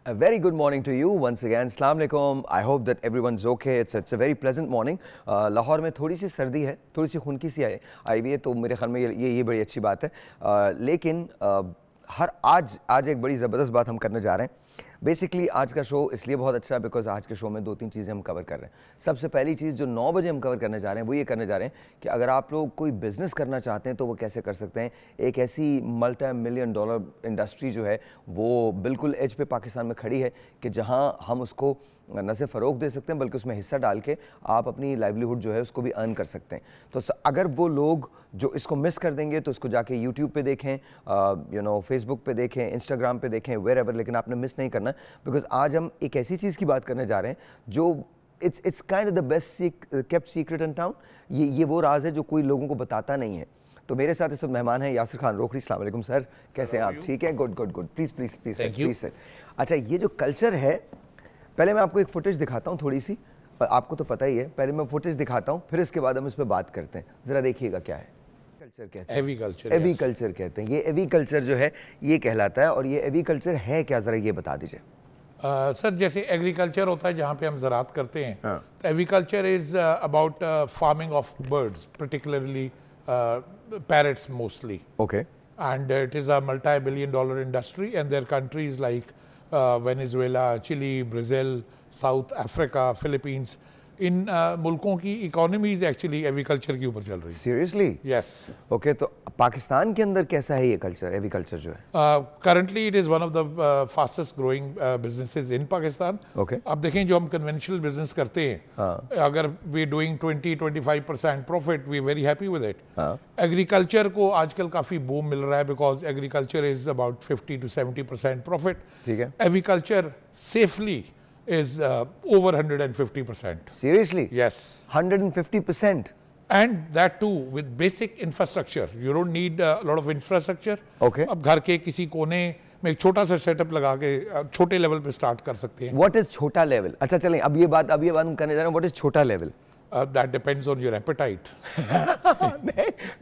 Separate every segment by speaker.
Speaker 1: A very good morning to you once again. Assalamu alaikum. I hope that everyone's okay. It's a very pleasant morning. Lahore में थोड़ी सी सर्दी है, थोड़ी सी खुनकी सी आई हुई है, तो मेरे ख्याल में ये बड़ी अच्छी बात है. लेकिन आज एक बड़ी ज़बरदस्त बात हम करने जा रहे हैं. बेसिकली आज का शो इसलिए बहुत अच्छा है बिकॉज आज के शो में 2-3 चीज़ें हम कवर कर रहे हैं. सबसे पहली चीज़ जो 9 बजे हम कवर करने जा रहे हैं वो ये करने जा रहे हैं कि अगर आप लोग कोई बिज़नेस करना चाहते हैं तो वो कैसे कर सकते हैं. एक ऐसी मल्टी-मिलियन डॉलर इंडस्ट्री जो है वो बिल्कुल एज पे पाकिस्तान में खड़ी है कि जहां हम उसको न सिर्फ फ़रोग दे सकते हैं बल्कि उसमें हिस्सा डाल के आप अपनी लाइवलीहुड जो है उसको भी अर्न कर सकते हैं. तो अगर वो लोग जो इसको मिस कर देंगे तो इसको जाके यूट्यूब पे देखें, फेसबुक पे देखें, इंस्टाग्राम पे देखें, वेयर एवर, लेकिन आपने मिस नहीं करना बिकॉज आज हम एक ऐसी चीज़ की बात करने जा रहे हैं जो it's kind of the best kept secret in town. ये वो राज है जो कोई लोगों को बताता नहीं है. तो मेरे साथ इस वक्त मेहमान हैं यासिर खान रोखड़ी. अस्सलाम वालेकुम सर, कैसे हैं आप? ठीक है, good good good. Please please please please sir. अच्छा, ये जो कल्चर है, पहले मैं आपको एक फुटेज दिखाता हूँ थोड़ी सी, आपको तो पता ही है. पहले मैं फुटेज दिखाता हूँ, फिर इसके बाद हम इस पर बात करते हैं. ज़रा देखिएगा क्या है. कल्चर कहते हैं, एवी कल्चर कहते हैं. ये एवी कल्चर जो है ये कहलाता है. और ये एवी कल्चर है क्या, ज़रा ये बता दीजिए.
Speaker 2: सर जैसे एग्रीकल्चर होता है जहाँ पे हम ज़राअत करते हैं, तो agriculture is about farming of birds, particularly parrots mostly.
Speaker 1: Okay.
Speaker 2: And it is a multi-billion dollar industry, and there are countries like Venezuela, Chile, Brazil, South Africa, Philippines. इन मुल्कों की इकोनॉमीज एक्चुअली एग्रीकल्चर के ऊपर चल रही है.
Speaker 1: Seriously?
Speaker 2: Yes.
Speaker 1: Okay. तो पाकिस्तान के अंदर कैसा है ये कल्चर, एग्रीकल्चर जो है?
Speaker 2: Currently it is one of the fastest growing businesses in Pakistan.
Speaker 1: Okay.
Speaker 2: अब देखें जो हम कन्वेंशनल बिजनेस करते हैं, अगर we doing 20-25% profit, we very happy with it. Agriculture को आजकल काफ़ी बूम मिल रहा है because agriculture is about 50-70% profit.
Speaker 1: ठीक है.
Speaker 2: Agriculture safely is over 150%.
Speaker 1: Seriously?
Speaker 2: Yes.
Speaker 1: 150%?
Speaker 2: And that too with basic infrastructure. You don't need a lot of infrastructure.
Speaker 1: Okay.
Speaker 2: अब घर के किसी कोने में एक छोटा सा सेटअप लगा के छोटे लेवल पे स्टार्ट कर सकते हैं.
Speaker 1: What is छोटा लेवल? अच्छा चलें, अब ये बात हम करने जा रहे हैं. What is छोटा level?
Speaker 2: That depends on your appetite.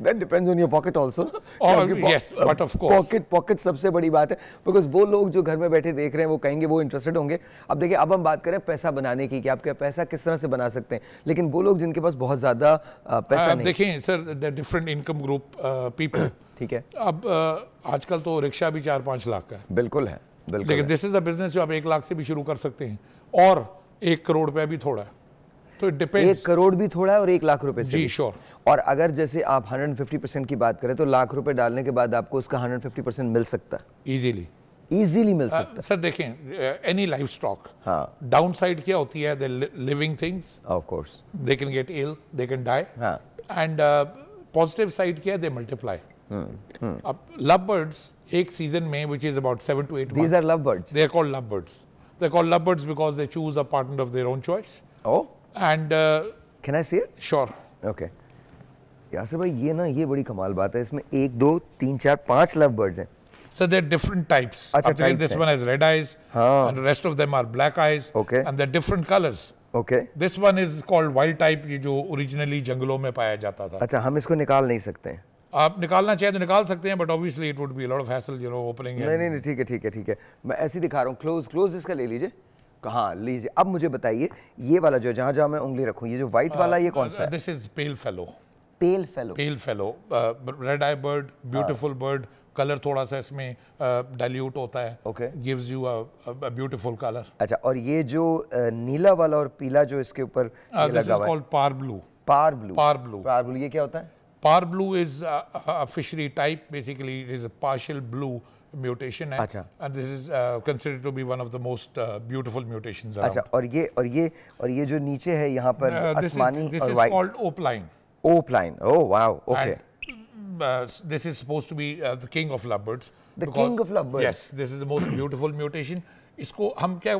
Speaker 1: That depends on your pocket also.
Speaker 2: Yes, but of course.
Speaker 1: Pocket सबसे बड़ी बात है because वो लोग जो घर में बैठे देख रहे हैं वो कहेंगे, वो इंटरेस्टेड होंगे. अब देखिए, अब हम बात करें पैसा बनाने की कि आप क्या पैसा किस तरह से बना सकते हैं. लेकिन वो लोग जिनके पास बहुत ज़्यादा पैसा नहीं.
Speaker 2: देखें sir, the different income group people.
Speaker 1: ठीक है.
Speaker 2: अब आजकल तो रिक्शा भी 4-5 लाख का है.
Speaker 1: बिल्कुल है, बिल्कुल.
Speaker 2: लेकिन दिस इज अ बिजनेस जो आप 1 लाख से भी शुरू कर सकते हैं और 1 करोड़ रुपया भी थोड़ा है. तो इट डिपेंड्स.
Speaker 1: 1 करोड़ भी थोड़ा है और 1 लाख रुपए से.
Speaker 2: जी श्योर.
Speaker 1: और अगर जैसे आप 150% की बात करें तो लाख रुपए डालने के बाद आपको उसका 150% मिल सकता है. इजीली मिल सकता है.
Speaker 2: सर देखें, एनी लाइफ स्टॉक,
Speaker 1: हाँ,
Speaker 2: डाउन साइड क्या होती है? They living things.
Speaker 1: Of course
Speaker 2: they can get ill, they can die.
Speaker 1: हाँ.
Speaker 2: एंड पॉजिटिव साइड क्या है? They multiply. अब लव बर्ड्स एक सीजन में which is about 7 to 8 months.
Speaker 1: These are love birds.
Speaker 2: They are called love birds. They are called love birds because they choose a partner of their own choice.
Speaker 1: Oh.
Speaker 2: And
Speaker 1: can I see it?
Speaker 2: Sure.
Speaker 1: Okay. Yasir भाई, ये बड़ी कमाल बात है. इसमें 1, 2, 3, 4, 5 love birds हैं.
Speaker 2: So there are different types.
Speaker 1: अच्छा,
Speaker 2: this one has red eyes, and the rest of them are black eyes.
Speaker 1: Okay.
Speaker 2: And they're different colors.
Speaker 1: Okay.
Speaker 2: This one is called wild type, जो originally जंगलों में पाया जाता था.
Speaker 1: अच्छा, हम इसको निकाल नहीं सकते हैं?
Speaker 2: आप निकालना चाहे तो निकाल सकते हैं, but obviously it would be a lot of hassle, opening.
Speaker 1: नहीं, ठीक है. मैं ऐसे दिखा रहा हूँ. क्लोज इसका ले लीजिए. कहाँ लीजिए. अब मुझे बताइए, ये वाला जो जहाँ मैं उंगली रखूँ, ये जो व्हाइट वाला, ये कौन सा है?
Speaker 2: This is pail fellow.
Speaker 1: Pail fellow,
Speaker 2: red I bird, beautiful bird. Colour थोड़ा सा इसमें डाइल्यूट होता है.
Speaker 1: Okay.
Speaker 2: Gives you a beautiful colour.
Speaker 1: अच्छा, और ये जो नीला वाला और पीला जो इसके ऊपर
Speaker 2: this is called par blue.
Speaker 1: Par blue ये क्या होता है?
Speaker 2: Par blue is a fishery type. Basically, it is a partial blue mutation, and this is considered to be one of the most beautiful mutations around.
Speaker 1: अच्छा, और ये जो नीचे है यहाँ पर आसमानी
Speaker 2: this is called opaline.
Speaker 1: Opaline. Oh wow. Okay.
Speaker 2: And, this is supposed to be the king of lovebirds.
Speaker 1: King of lovebirds.
Speaker 2: Yes, this is the most beautiful mutation. इसको हम क्या,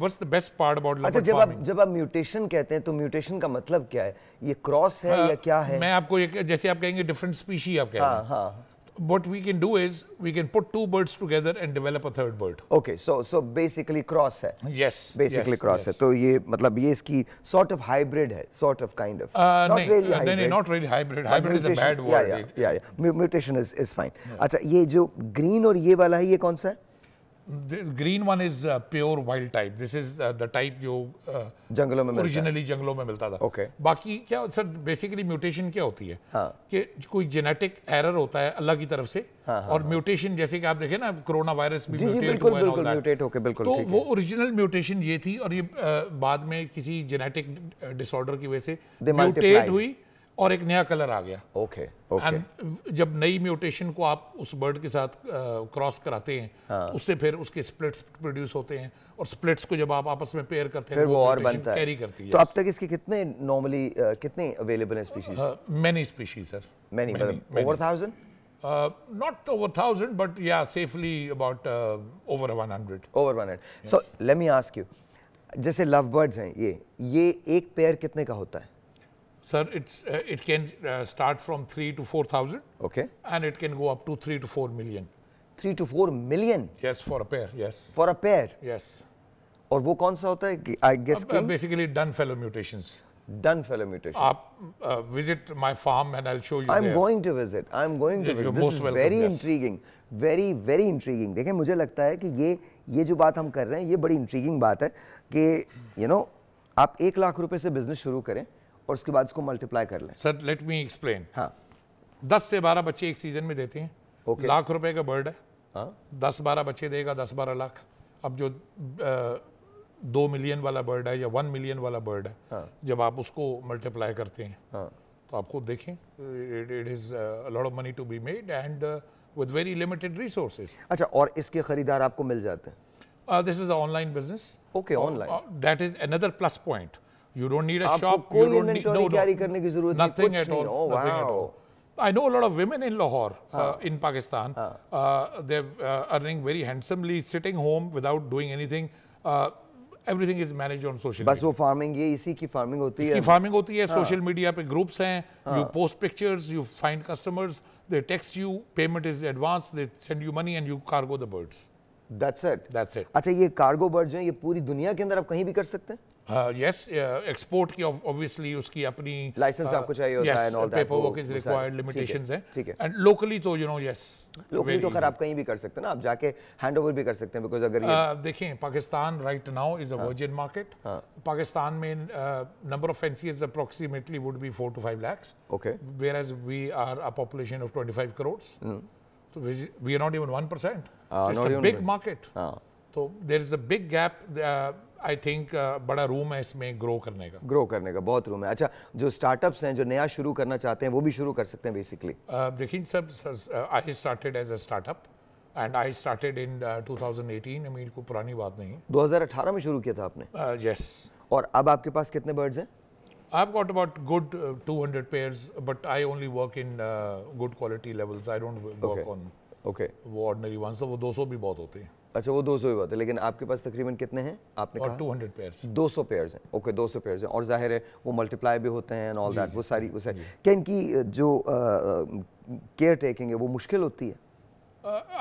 Speaker 2: what's the best part about lovebird farming?
Speaker 1: जब आप mutation कहते हैं तो mutation का मतलब क्या है? ये क्रॉस है या क्या है?
Speaker 2: मैं आपको जैसे आप कहेंगे डिफरेंट स्पीशी आप कहेंगे.
Speaker 1: हाँ.
Speaker 2: What we can do is we can put 2 birds together and develop a 3rd bird.
Speaker 1: Okay, so basically cross है.
Speaker 2: Yes.
Speaker 1: Basically cross है. तो ये मतलब ये इसकी sort of hybrid है, sort of kind of.
Speaker 2: Not really hybrid. No, not really hybrid. Hybrid is a bad word.
Speaker 1: Yeah. Mutation is fine. अच्छा, ये जो green और ये वाला है, ये कौन सा है?
Speaker 2: The green one is pure wild type. This is the type जो
Speaker 1: जंगलों में
Speaker 2: ओरिजिनली जंगलों में मिलता था.
Speaker 1: Okay.
Speaker 2: बाकी क्या सर बेसिकली म्यूटेशन क्या होती है
Speaker 1: हाँ.
Speaker 2: कि कोई जेनेटिक एरर होता है अल्लाह की तरफ से. और म्यूटेशन जैसे कि आप देखें ना कोरोना वायरस भी म्यूटेट हुआ है और
Speaker 1: म्यूटेट होके बिल्कुल
Speaker 2: तो वो ओरिजिनल म्यूटेशन ये थी और ये बाद में किसी जेनेटिक डिसऑर्डर की वजह से म्यूटेट हुई और एक नया कलर आ गया.
Speaker 1: ओके.
Speaker 2: एंड जब नई म्यूटेशन को आप उस बर्ड के साथ क्रॉस कराते हैं उससे फिर उसके स्प्लिट्स प्रोड्यूस होते हैं और स्प्लिट्स को जब आप आपस में पेयर करते हैं
Speaker 1: फिर वो और बनता है,
Speaker 2: कैरी करती है.
Speaker 1: तो अब तक इसके कितने नॉर्मली कितने अवेलेबल हैं species?
Speaker 2: Many species sir.
Speaker 1: Many over 1000?
Speaker 2: Not over 1000 but yeah safely about over 100.
Speaker 1: Over 100. Yes. So let me ask you, जैसे लव बर्ड्स हैं ये एक पेयर कितने का होता है?
Speaker 2: Sir, it can start from 3 to 4,000.
Speaker 1: Okay.
Speaker 2: And it can go up to 3 to 4 million.
Speaker 1: 3 to 4 million?
Speaker 2: Yes, for a pair. Yes.
Speaker 1: For a pair?
Speaker 2: Yes.
Speaker 1: और वो कौन सा होता है? I guess
Speaker 2: basically Dunfellow mutations.
Speaker 1: Dunfellow mutation.
Speaker 2: आप visit my farm and I'll show you.
Speaker 1: I'm going to visit. I'm going to visit. This is very intriguing. Very very intriguing. देखें मुझे लगता है कि ये जो बात हम कर रहे हैं ये बड़ी intriguing बात है कि you know आप 1 लाख रुपए से बिजनेस शुरू करें और उसके बाद उसको मल्टीप्लाई कर लें.
Speaker 2: Sir let me explain.
Speaker 1: हाँ.
Speaker 2: 10 से 12 बच्चे एक सीजन में देते हैं.
Speaker 1: Okay.
Speaker 2: लाख रुपए का बर्ड है.
Speaker 1: हाँ.
Speaker 2: 10-12 बच्चे देगा 10-12 लाख. अब जो 2 मिलियन वाला बर्ड है या 1 मिलियन वाला बर्ड है
Speaker 1: हाँ.
Speaker 2: जब आप उसको मल्टीप्लाई करते हैं
Speaker 1: हाँ.
Speaker 2: तो आप खुद देखें it is a lot of money to be made and with very limited resources.
Speaker 1: अच्छा और इसके खरीदार आपको मिल जाते हैं?
Speaker 2: This is an online business.
Speaker 1: Okay, online.
Speaker 2: That is another plus point. You don't need a shop.
Speaker 1: आपको कोई inventory carry करने की जरूरत नहीं.
Speaker 2: Nothing at all. Nothing at all. I know a lot of women in Lahore, in Pakistan. They're earning very handsomely, sitting home without doing anything. Everything is managed on social media.
Speaker 1: बस वो farming ये इसी की farming होती है.
Speaker 2: इसकी farming होती है. सोशल मीडिया पे ग्रुप्स हैं. You post pictures, you find customers, they text you, payment is advanced, they send you money and you cargo the birds.
Speaker 1: That's it.
Speaker 2: That's it.
Speaker 1: अच्छा ये कार्गो बर्ड जो है ये पूरी दुनिया के अंदर आप कहीं भी कर सकते हैं?
Speaker 2: Yes, export की obviously उसकी अपनी
Speaker 1: लाइसेंस आपको चाहिए होता है and all that.
Speaker 2: Paperwork is required, limitations हैं.
Speaker 1: ठीक है.
Speaker 2: And locally तो you know yes.
Speaker 1: Locally तो खैर आप कहीं भी कर सकते हैं ना, आप जाके हैंड ओवर भी कर सकते हैं because अगर ये
Speaker 2: देखें Pakistan right now is a virgin market. Pakistan में number of fanciers approximately would be 4 to 5 lakhs.
Speaker 1: Okay.
Speaker 2: Whereas we are a population of 25 crores. So we are not even 1%. So it's a big market. So there is a big gap. I think बड़ा room है इसमें grow करने का
Speaker 1: बहुत room है. अच्छा जो startups हैं जो नया शुरू करना चाहते हैं वो भी शुरू कर सकते हैं बेसिकली?
Speaker 2: देखिए sir I started as a startup and I started in 2018. मेरी कोई पुरानी बात नहीं है.
Speaker 1: 2018 में शुरू किया था आपने?
Speaker 2: Yes.
Speaker 1: और अब आपके पास कितने बर्ड्स हैं?
Speaker 2: I've got about good 200 pairs, but I only work in good quality levels. I don't work on वो ordinary ones. तो वो 200 भी बहुत होते हैं.
Speaker 1: अच्छा वो 200 ही बात है, लेकिन आपके पास तकरीबन कितने हैं आपने कहा?
Speaker 2: 200 पेयर्स.
Speaker 1: 200 पेयर्स हैं. ओके 200 पेयर्स हैं और जाहिर है वो मल्टीप्लाई भी होते हैं एंड ऑल दैट. वो सारी क्या इनकी जो केयर टेकिंग है वो मुश्किल होती है?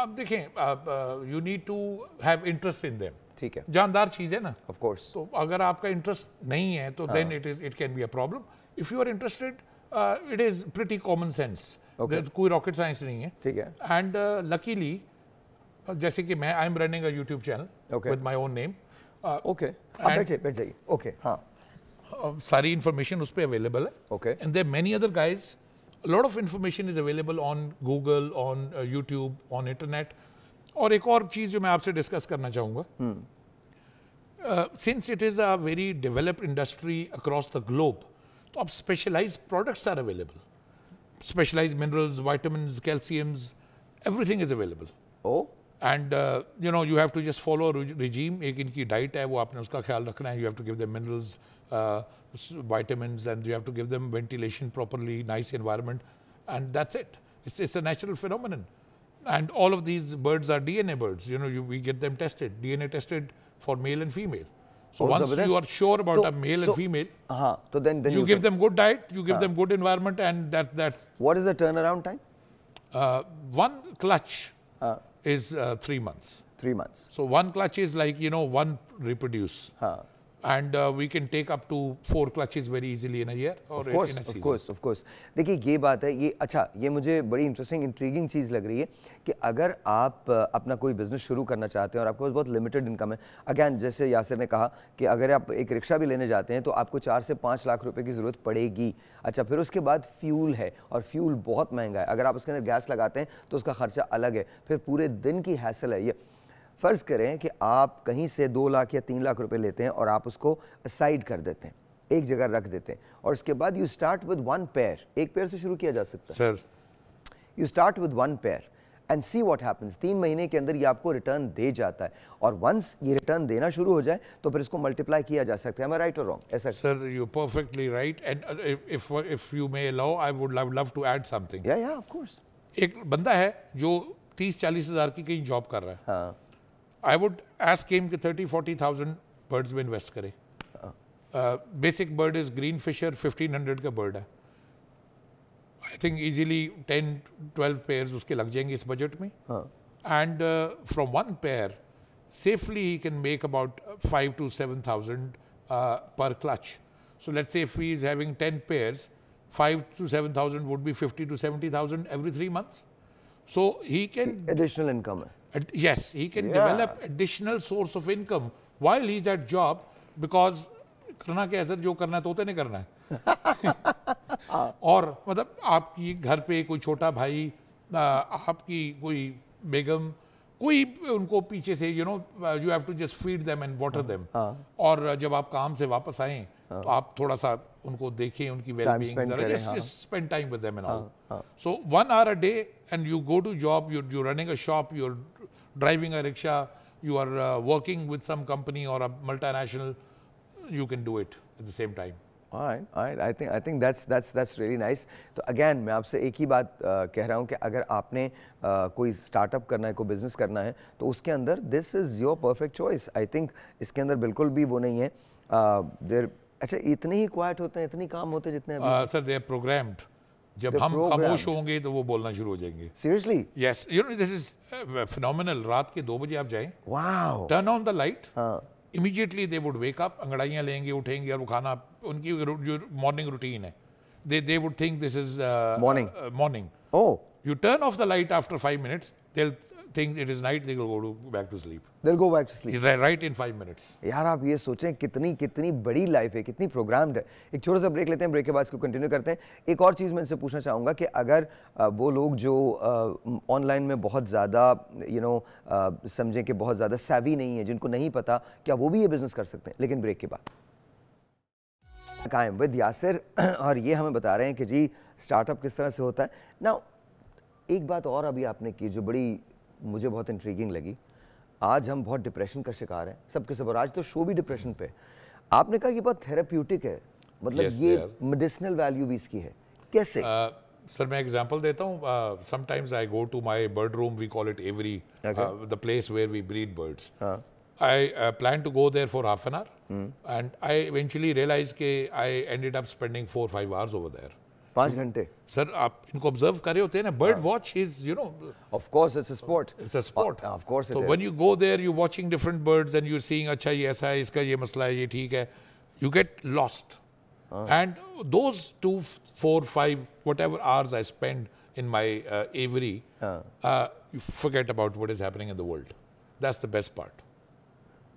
Speaker 2: अब देखें you need to have interest in them.
Speaker 1: ठीक है.
Speaker 2: जानदार चीज़ है ना.
Speaker 1: Of course.
Speaker 2: तो अगर आपका इंटरेस्ट नहीं है तो then it can be a problem. If you are interested it is pretty common sense. कोई रॉकेट साइंस नहीं है.
Speaker 1: ठीक है.
Speaker 2: एंड लकीली जैसे कि मैं I am running a YouTube channel with my own name.
Speaker 1: Okay बैठ जाइए. ओके हाँ
Speaker 2: सारी इन्फॉर्मेशन उस पर अवेलेबल है.
Speaker 1: Okay.
Speaker 2: And there many other guys. Lot of information is available on Google, on YouTube, on internet. और एक और चीज़ जो मैं आपसे डिस्कस करना चाहूँगा, since it is a very developed industry across the globe, तो अब specialised products are available. Specialised minerals, vitamins, calciums, everything is available.
Speaker 1: Oh.
Speaker 2: And you know you have to just follow regime. एक इनकी diet है वो आपने उसका ख्याल रखना है. You have to give them minerals, vitamins, and you have to give them ventilation properly, nice environment, and that's it. It's a natural phenomenon. And all of these birds are DNA birds. You know, we get them tested, DNA tested for male and female. So once you are sure about a male and female,
Speaker 1: so then
Speaker 2: you give them good diet, you give them good environment, and that's.
Speaker 1: What is the turnaround time?
Speaker 2: One clutch is 3 months.
Speaker 1: 3 months.
Speaker 2: So one clutch is like, you know, one reproduce. and we can take up to 4 clutches very easily in a year or in a season.
Speaker 1: Of course. देखिए ये बात है, ये अच्छा, ये मुझे बड़ी interesting intriguing चीज़ लग रही है कि अगर आप अपना कोई बिजनेस शुरू करना चाहते हैं और आपके पास बहुत लिमिटेड इनकम है, अगैन जैसे यासिर ने कहा कि अगर आप एक रिक्शा भी लेने जाते हैं तो आपको 4 से 5 लाख रुपए की ज़रूरत पड़ेगी। अच्छा, फिर उसके बाद फ्यूल है और फ्यूल बहुत महंगा है, अगर आप उसके अंदर गैस लगाते हैं तो उसका खर्चा अलग है, फिर पूरे दिन की हैसल है। ये फ़र्ज़ करें कि आप कहीं से 2 लाख या 3 लाख रुपए लेते हैं और आप उसको असाइड कर देते हैं, एक जगह रख देते हैं, और उसके बाद यू स्टार्ट विद 1 पेयर, एक पेयर से शुरू किया जा सकता है
Speaker 2: sir.
Speaker 1: You start with 1 pair and see what happens. 3 महीने के अंदर ये आपको रिटर्न दे जाता है, और वंस ये रिटर्न देना शुरू हो जाए तो फिर इसको मल्टीप्लाई किया जा सकता है। एम आई राइट और रॉन्ग? ऐसा
Speaker 2: sir, you perfectly right, and if you may allow, I would love to add something.
Speaker 1: या ऑफ कोर्स।
Speaker 2: एक बंदा है जो 30-40 हज़ार की कहीं जॉब कर रहा है,
Speaker 1: हाँ,
Speaker 2: आई वुड आस्क हिम कि 30-40,000 बर्ड्स में इन्वेस्ट करे। Basic bird is green fisher, 1500 का बर्ड है। आई थिंक इजीली 10-12 पेयर्स उसके लग जाएंगे इस बजट में, and from 1 pair safely he can make about 5,000 to 7,000 per clutch. So let's say if he is having 10 pairs, 5,000 to 7,000 would be 50,000 to 70,000 every 3 months. So he can
Speaker 1: additional income है।
Speaker 2: yes, he can develop additional source of income while he's at job, because करना क्या है sir, जो करना है तो नहीं करना है। और मतलब आपकी घर पे कोई छोटा भाई, आपकी कोई बेगम, कोई उनको पीछे से you have to just feed them and water them, और जब आप काम से वापस आए तो आप थोड़ा सा उनको देखें, उनकी wellbeing, just spend time with them and all. So 1 hour a day and you go to job, you're running a shop, you're driving a rickshaw, you are working with some company or a multinational, you can do it at the same time.
Speaker 1: All right. I think that's really nice. तो again मैं आपसे एक ही बात कह रहा हूँ कि अगर आपने कोई स्टार्टअप करना है, कोई बिजनेस करना है, तो उसके अंदर this is your perfect choice. I think इसके अंदर बिल्कुल भी वो नहीं है। देर अच्छा, इतने ही क्वाइट होते हैं, इतने काम होते हैं जितने
Speaker 2: सर दे आर प्रोग्राम्ड। जब हम खामोश होंगे तो वो बोलना शुरू हो जाएंगे।
Speaker 1: Seriously?
Speaker 2: Yes, you know this is phenomenal. रात के 2 बजे आप जाएं,
Speaker 1: wow,
Speaker 2: turn on the light, immediately they would wake up, अंगड़ाइयाँ लेंगे, उठेंगे, और वो खाना, उनकी जो मॉर्निंग रूटीन है, they would think this is morning.
Speaker 1: Oh,
Speaker 2: you turn off the light after 5 minutes, they'll think it is night, they will go back to sleep.
Speaker 1: They'll go back to sleep.
Speaker 2: Right in 5 minutes.
Speaker 1: यार आप ये सोचें कितनी बड़ी life है, कितनी programmed है। एक छोटा सा ब्रेक लेते हैं, ब्रेक के बाद इसको कंटिन्यू करते हैं। एक और चीज़ मैं इनसे पूछना चाहूँगा कि अगर वो लोग जो ऑनलाइन में बहुत ज़्यादा समझें कि बहुत ज़्यादा savvy नहीं है, जिनको नहीं पता, क्या वो भी ये बिज़नेस कर सकते हैं? लेकिन ब्रेक के बाद कायम विद यासिर, और ये हमें बता रहे हैं कि जी स्टार्टअप किस तरह से होता है ना। एक बात और अभी आपने की जो बड़ी मुझे बहुत इंट्रीगिंग लगी। आज हम बहुत डिप्रेशन का शिकार हैं, सबके सब, और आज तो शो भी डिप्रेशन पे। आपने कहा कि बहुत थेरेप्यूटिक है, मतलब ये मेडिसिनल वैल्यू भी इसकी है, कैसे?
Speaker 2: सर मैं एग्जांपल देता हूँ। Sometimes I go to my bird room, we call it aviary, the place where we breed birds. I planned to go there for half an hour, and I eventually realized कि I ended up spending 4-5 hours over there.
Speaker 1: 5 घंटे?
Speaker 2: Sir आप इनको observe कर रहे होते हैं ना, bird watch is
Speaker 1: of course it's a sport,
Speaker 2: of course. तो when you go there, you watching different birds and you seeing, अच्छा ये ऐसा है, इसका ये मसला है, ये ठीक है, you get lost, and those 2-4-5 whatever hours I spend in my aviary, you forget about what is happening in the world. That's the best part.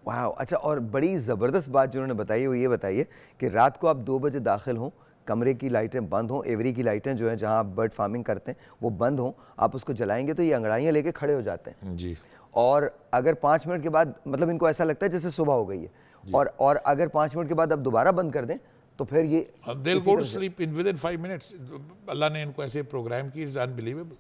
Speaker 1: वाह, अच्छा, और बड़ी ज़बरदस्त बात जो उन्होंने बताई वो ये बताइए कि रात को आप 2 बजे दाखिल हों, कमरे की लाइटें बंद हों, एवरी की लाइटें जो हैं जहां आप बर्ड फार्मिंग करते हैं वो बंद हों, आप उसको जलाएंगे तो ये अंगड़ाइयाँ लेके खड़े हो जाते हैं
Speaker 2: जी।
Speaker 1: और अगर 5 मिनट के बाद, मतलब इनको ऐसा लगता है जैसे सुबह हो गई है, और अगर 5 मिनट के बाद आप दोबारा बंद कर दें तो फिर ये
Speaker 2: they'll go to sleep in within 5 minutes. अल्लाह ने इनको ऐसे प्रोग्राम की, इज अनबिलीवेबल।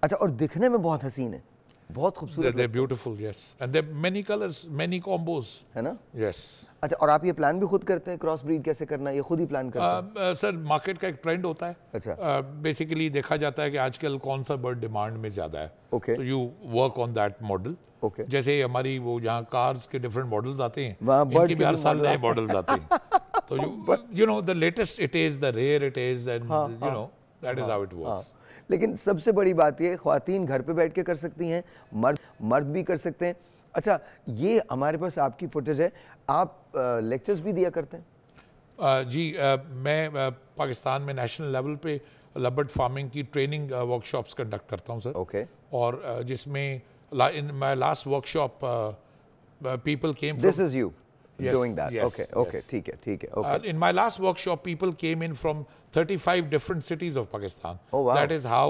Speaker 1: अच्छा, और दिखने में बहुत हसीन है, बहुत खूबसूरत।
Speaker 2: They're beautiful, yes, and they're many colors, many combos,
Speaker 1: है ना?
Speaker 2: Yes.
Speaker 1: अच्छा, और आप ये प्लान भी खुद करते हैं, क्रॉस ब्रीड कैसे करना है, ये खुद ही प्लान करते हैं?
Speaker 2: सर मार्केट का एक ट्रेंड होता है।
Speaker 1: अच्छा।
Speaker 2: बेसिकली देखा जाता है कि आजकल कौन सा बर्ड डिमांड में ज्यादा है,
Speaker 1: Okay.
Speaker 2: तो you work on that model.
Speaker 1: Okay.
Speaker 2: जैसे हमारी वो जहाँ कार्स के डिफरेंट मॉडल्स आते हैं,
Speaker 1: वहाँ bird
Speaker 2: इनके भी
Speaker 1: के
Speaker 2: हर
Speaker 1: भी
Speaker 2: साल
Speaker 1: model
Speaker 2: नए मॉडल्स आते हैं, तो you know the latest it is, the rare it is, and you know that is how it works.
Speaker 1: लेकिन सबसे बड़ी बात ये, ख्वातीन घर पे बैठ के कर सकती हैं, मर्द भी कर सकते हैं, अच्छा, ये हमारे पास आपकी फुटेज है, आप लेक्चर्स भी दिया करते हैं?
Speaker 2: जी, मैं पाकिस्तान में नेशनल लेवल पे लबर्ट फार्मिंग की ट्रेनिंग वर्कशॉप्स कंडक्ट करता हूँ सर।
Speaker 1: ओके।
Speaker 2: और जिसमें in my last workshop people came
Speaker 1: this is you
Speaker 2: Yes,
Speaker 1: doing that?
Speaker 2: yes,
Speaker 1: Okay, okay,
Speaker 2: yes.
Speaker 1: ठीक है, okay.
Speaker 2: In my last workshop, people came in from 35 different cities of Pakistan.
Speaker 1: Oh, wow.
Speaker 2: That is how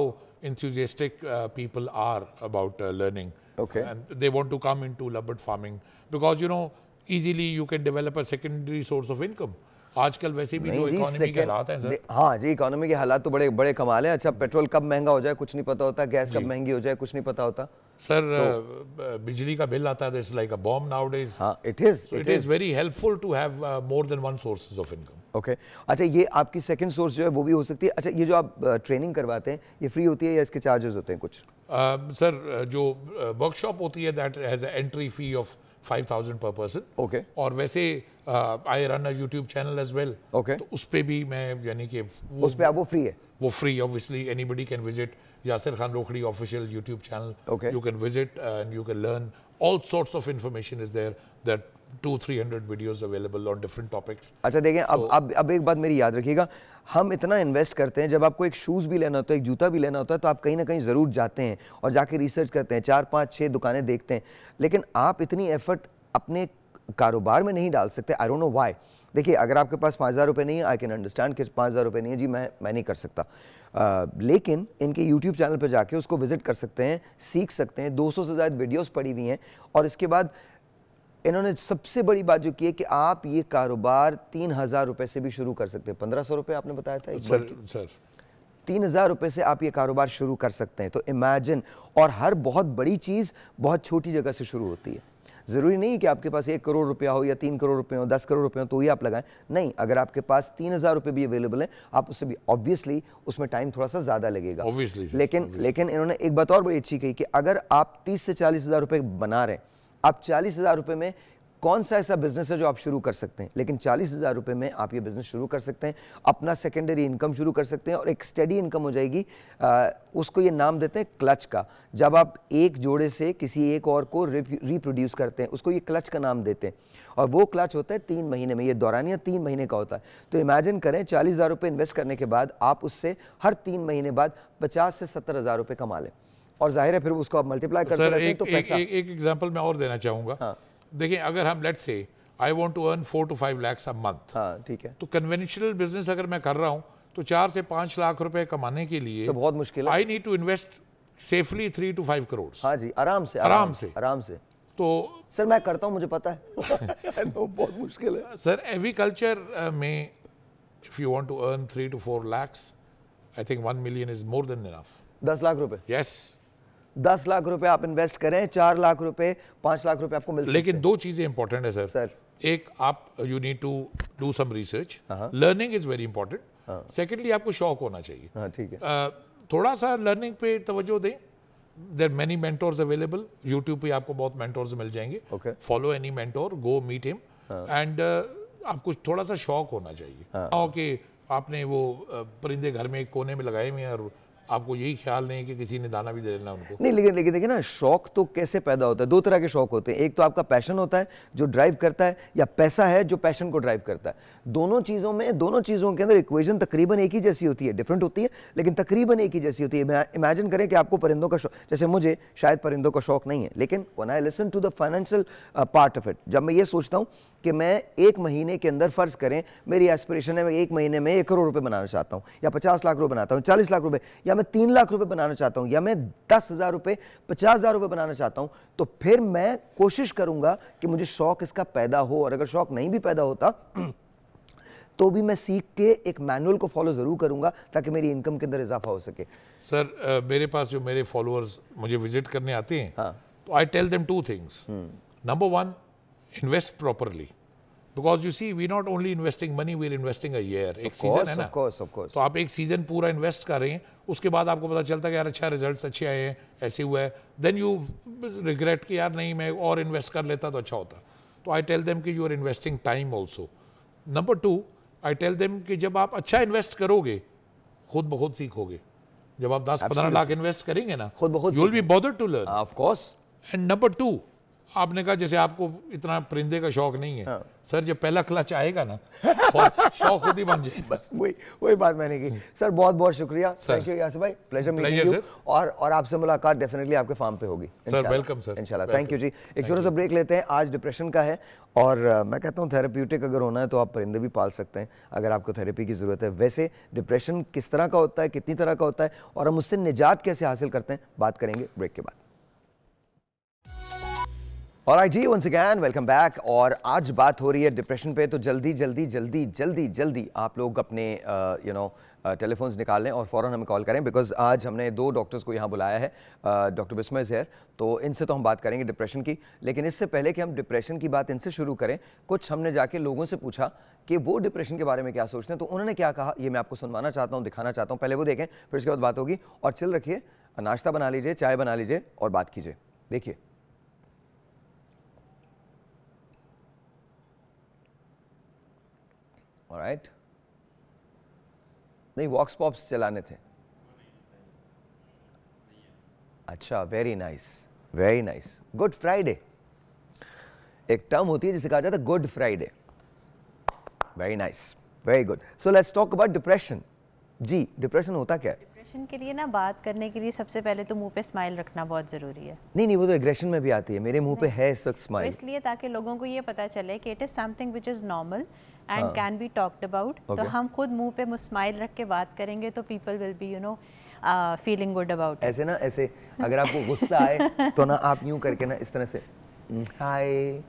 Speaker 2: enthusiastic people are about learning.
Speaker 1: Okay.
Speaker 2: And they want to come into Labbard farming because, you know, easily you can develop a secondary source of income. आजकल वैसे भी जो economy के हालात हैं sir.
Speaker 1: हाँ जी, economy के हालात तो बड़े बड़े कमाल हैं। अच्छा, पेट्रोल कब महंगा हो जाए कुछ नहीं पता होता, गैस कब महंगी हो जाए कुछ नहीं पता होता
Speaker 2: सर। बिजली का बिल आता है, it's like a bomb nowadays.
Speaker 1: हाँ, it is
Speaker 2: very helpful to have more than one sources of income.
Speaker 1: Okay. अच्छा, ये आपकी सेकंड सोर्स जो है वो भी हो सकती है। अच्छा, ये जो आप ट्रेनिंग करवाते हैं ये फ्री होती है या इसके चार्जेस होते हैं कुछ?
Speaker 2: सर, जो वर्कशॉप होती है that has a entry fee of 5,000 per person.
Speaker 1: Okay.
Speaker 2: और वैसे I run a YouTube channel as well.
Speaker 1: Okay.
Speaker 2: तो उस पे भी मैं यानी कि
Speaker 1: उस पे आप वो फ्री है?
Speaker 2: वो free, obviously anybody can visit Yasir Khan Rokhri official YouTube channel.
Speaker 1: Okay.
Speaker 2: You can visit and you can learn all sorts of information is there, that 200-300 videos available on different topics.
Speaker 1: अच्छा देखें, अब एक बात मेरी याद रखिएगा, हम इतना इन्वेस्ट करते हैं, जब आपको एक शूज़ भी लेना होता है, एक जूता भी लेना होता है, तो आप कहीं ना कहीं ज़रूर जाते हैं और जाके रिसर्च करते हैं, 4, 5, 6 दुकानें देखते हैं, लेकिन आप इतनी एफर्ट अपने कारोबार में नहीं डाल सकते। I don't know why. देखिए, अगर आपके पास 5,000 रुपये नहीं है, आई कैन अंडरस्टैंड कि 5,000 रुपये नहीं है जी, मैं नहीं कर सकता, लेकिन इनके यूट्यूब चैनल पर जाके उसको विजिट कर सकते हैं, सीख सकते हैं। 200 से ज़्यादा वीडियोस पड़ी हुई हैं और इसके बाद इन्होंने सबसे बड़ी बात जो की है कि आप ये कारोबार 3,000 रुपये से भी शुरू कर सकते हैं। 1,500 रुपये आपने बताया था
Speaker 2: सर
Speaker 1: 3,000 रुपये से आप ये कारोबार शुरू कर सकते हैं। तो इमेजिन, और हर बहुत बड़ी चीज़ बहुत छोटी जगह से शुरू होती है। ज़रूरी नहीं कि आपके पास 1 करोड़ रुपया हो या 3 करोड़ रुपये हो, 10 करोड़ रुपये हो तो ही आप लगाएं। नहीं, अगर आपके पास 3,000 रुपये भी अवेलेबल है, आप उससे भी, ऑब्वियसली उसमें टाइम थोड़ा सा ज़्यादा लगेगा, लेकिन इन्होंने एक बात और बड़ी अच्छी कही कि अगर आप 30 से 40,000 रुपये बना रहे हैं, आप 40,000 रुपये में कौन सा ऐसा बिजनेस है जो आप शुरू कर सकते हैं, लेकिन 40,000 रुपये में आप ये बिजनेस शुरू कर सकते हैं, अपना सेकेंडरी इनकम शुरू कर सकते हैं और एक स्टेडी इनकम हो जाएगी। उसको ये नाम देते हैं क्लच का। जब आप एक जोड़े से किसी एक और को रिप्रोड्यूस करते हैं, उसको ये क्लच का नाम देते हैं और वो क्लच होता है 3 महीने में, ये दौरानिया 3 महीने का होता है। तो इमेजिन करें, 40,000 रुपये इन्वेस्ट करने के बाद आप उससे हर 3 महीने बाद 50 से 70,000 रुपये कमा लें, और जाहिर है फिर उसको आप मल्टीप्लाई करते रहते हैं तो पैसा।
Speaker 2: एक एग्जांपल मैं और देना चाहूँगा।
Speaker 1: हाँ।
Speaker 2: देखिए, अगर हम let's say I want to earn 4 to 5 lakhs a month,
Speaker 1: हाँ ठीक है,
Speaker 2: तो कन्वेंशनल बिजनेस अगर मैं कर रहा हूँ तो 4 से 5 लाख रुपए कमाने के लिए
Speaker 1: तो बहुत मुश्किल है।
Speaker 2: I need to invest safely 3 to 5 crore.
Speaker 1: हाँ जी, आराम से।
Speaker 2: तो
Speaker 1: सर मैं करता हूँ, मुझे पता है बहुत मुश्किल है
Speaker 2: सर। एग्रीकल्चर में if you want to earn 3 to 4 lakhs, I think 1 million is more than enough.
Speaker 1: 10 lakh रुपए?
Speaker 2: यस।
Speaker 1: 10 लाख रुपए आप इन्वेस्ट करें, 4 लाख रुपए, 5 लाख रुपए आपको मिल सकते हैं।
Speaker 2: लेकिन 2 चीजें इंपॉर्टेंट है सर। एक, आप you need to do some research, learning is very important. Secondly, आपको शौक होना चाहिए।
Speaker 1: हाँ ठीक है।
Speaker 2: थोड़ा सा लर्निंग पे तवज्जो दें। There many mentors available, YouTube पे आपको बहुत मेंटोर्स मिल जाएंगे। Follow any mentor, go meet him, and आपको थोड़ा सा शौक होना चाहिए। कि आपने वो परिंदे घर में एक कोने में लगाए हुए हैं और आपको यही ख्याल नहीं कि किसी ने दाना भी दे देना उनको।
Speaker 1: नहीं, लेकिन देखिए ना, शौक तो कैसे पैदा होता है? 2 तरह के शौक होते हैं। एक तो आपका पैशन होता है जो ड्राइव करता है, या पैसा है जो पैशन को ड्राइव करता है। दोनों चीज़ों के अंदर इक्वेशन तकरीबन एक ही जैसी होती है, डिफरेंट होती है लेकिन तकरीबन एक ही जैसी होती है। इमेजिन करें कि आपको परिंदों का शौक, जैसे मुझे शायद परिंदों का शौक नहीं है, लेकिन when I listen to the financial part of it, जब मैं ये सोचता हूँ कि मैं 1 महीने के अंदर, फ़र्ज़ करें मेरी एस्पिरेशन है मैं 1 महीने में 1 करोड़ रुपए बनाना चाहता हूँ, या 50 लाख रुपए बनाता हूँ, 40 लाख रुपए, या मैं 3 लाख रुपए बनाना चाहता हूँ, या मैं 10,000 रुपये, 50,000 रुपये बनाना चाहता हूँ, तो फिर मैं कोशिश करूँगा कि मुझे शौक इसका पैदा हो। और अगर शौक नहीं भी पैदा होता तो भी मैं सीख के एक मैनुअल को फॉलो ज़रूर करूँगा ताकि मेरी इनकम के अंदर इजाफा हो सके।
Speaker 2: सर, मेरे पास जो मेरे फॉलोअर्स मुझे विजिट करने आते हैं, तो I tell them 2 things. Number 1, invest properly, because you see we're not only investing money, we're investing a year. एक सीजन है ना,
Speaker 1: of course.
Speaker 2: तो आप एक सीजन पूरा इन्वेस्ट कर रहे हैं, उसके बाद आपको पता चलता है कि यार अच्छा रिजल्ट्स अच्छे आए हैं, ऐसे हुआ है, देन यू रिग्रेट कि यार नहीं मैं और इन्वेस्ट कर लेता तो अच्छा होता। तो आई टेल देम कि you are investing time also. Number 2, I tell them कि जब आप अच्छा इन्वेस्ट करोगे खुद ब खुद सीखोगे। जब आप 10-15 लाख इन्वेस्ट करेंगे ना,
Speaker 1: खुद ब खुद
Speaker 2: you will be bothered to learn,
Speaker 1: of course.
Speaker 2: And number 2, आपने कहा जैसे आपको इतना परिंदे का शौक नहीं है।
Speaker 1: हाँ।
Speaker 2: सर जब पहला क्लच आएगा ना शौक खुद ही बन जाए।
Speaker 1: बस वही बात मैंने की। सर बहुत बहुत शुक्रिया, थैंक यू यासिर भाई, प्लेजर मीटिंग यू। और आपसे मुलाकात डेफिनेटली आपके फार्म पे होगी
Speaker 2: सर। वेलकम सर,
Speaker 1: इंशाल्लाह। थैंक यू जी। एक छोटा सा ब्रेक लेते हैं। आज डिप्रेशन का है और मैं कहता हूँ थेरेप्यूटिक अगर होना है तो आप परिंदे भी पाल सकते हैं अगर आपको थेरेपी की ज़रूरत है। वैसे डिप्रेशन किस तरह का होता है, कितनी तरह का होता है और हम उससे निजात कैसे हासिल करते हैं, बात करेंगे ब्रेक के बाद। ऑलराइट जी, वंस अगेन वेलकम बैक। और आज बात हो रही है डिप्रेशन पे, तो जल्दी जल्दी जल्दी जल्दी जल्दी आप लोग अपने टेलीफोन्स निकाल लें और फ़ौरन हमें कॉल करें, बिकॉज आज हमने 2 डॉक्टर्स को यहाँ बुलाया है। डॉक्टर बिस्मय ज़हर, तो इनसे तो हम बात करेंगे डिप्रेशन की। लेकिन इससे पहले कि हम डिप्रेशन की बात इनसे शुरू करें, कुछ हमने जाके लोगों से पूछा कि वो डिप्रेशन के बारे में क्या सोचते हैं, तो उन्होंने क्या कहा ये मैं आपको सुनवाना चाहता हूँ, दिखाना चाहता हूँ। पहले वो देखें, फिर उसके बाद बात होगी। और चिल रखिए, नाश्ता बना लीजिए, चाय बना लीजिए और बात कीजिए। देखिए ऑलराइट, नहीं वॉक्स पॉप्स चलाने थे। अच्छा, very nice very nice. Good Friday एक टर्म होती है जिसे कहा जाता है Good Friday. Very nice, very good. So let's talk about depression. जी, डिप्रेशन होता क्या है?
Speaker 3: डिप्रेशन के लिए ना बात करने के लिए सबसे पहले तो मुंह पे स्माइल रखना बहुत ज़रूरी है।
Speaker 1: नहीं, वो तो एग्रेशन में भी आती है। मेरे मुंह पे है इस वक्त स्माइल,
Speaker 3: तो इसलिए ताकि लोगों को ये पता चले कि it is something which is normal and can be talked about. तो हम खुद मुंह पे स्माइल रख के बात करेंगे तो people will be feeling good about it.
Speaker 1: ऐसे ना, ऐसे अगर आपको गुस्सा आए तो ना आप यूं करके ना इस तरह से, हाय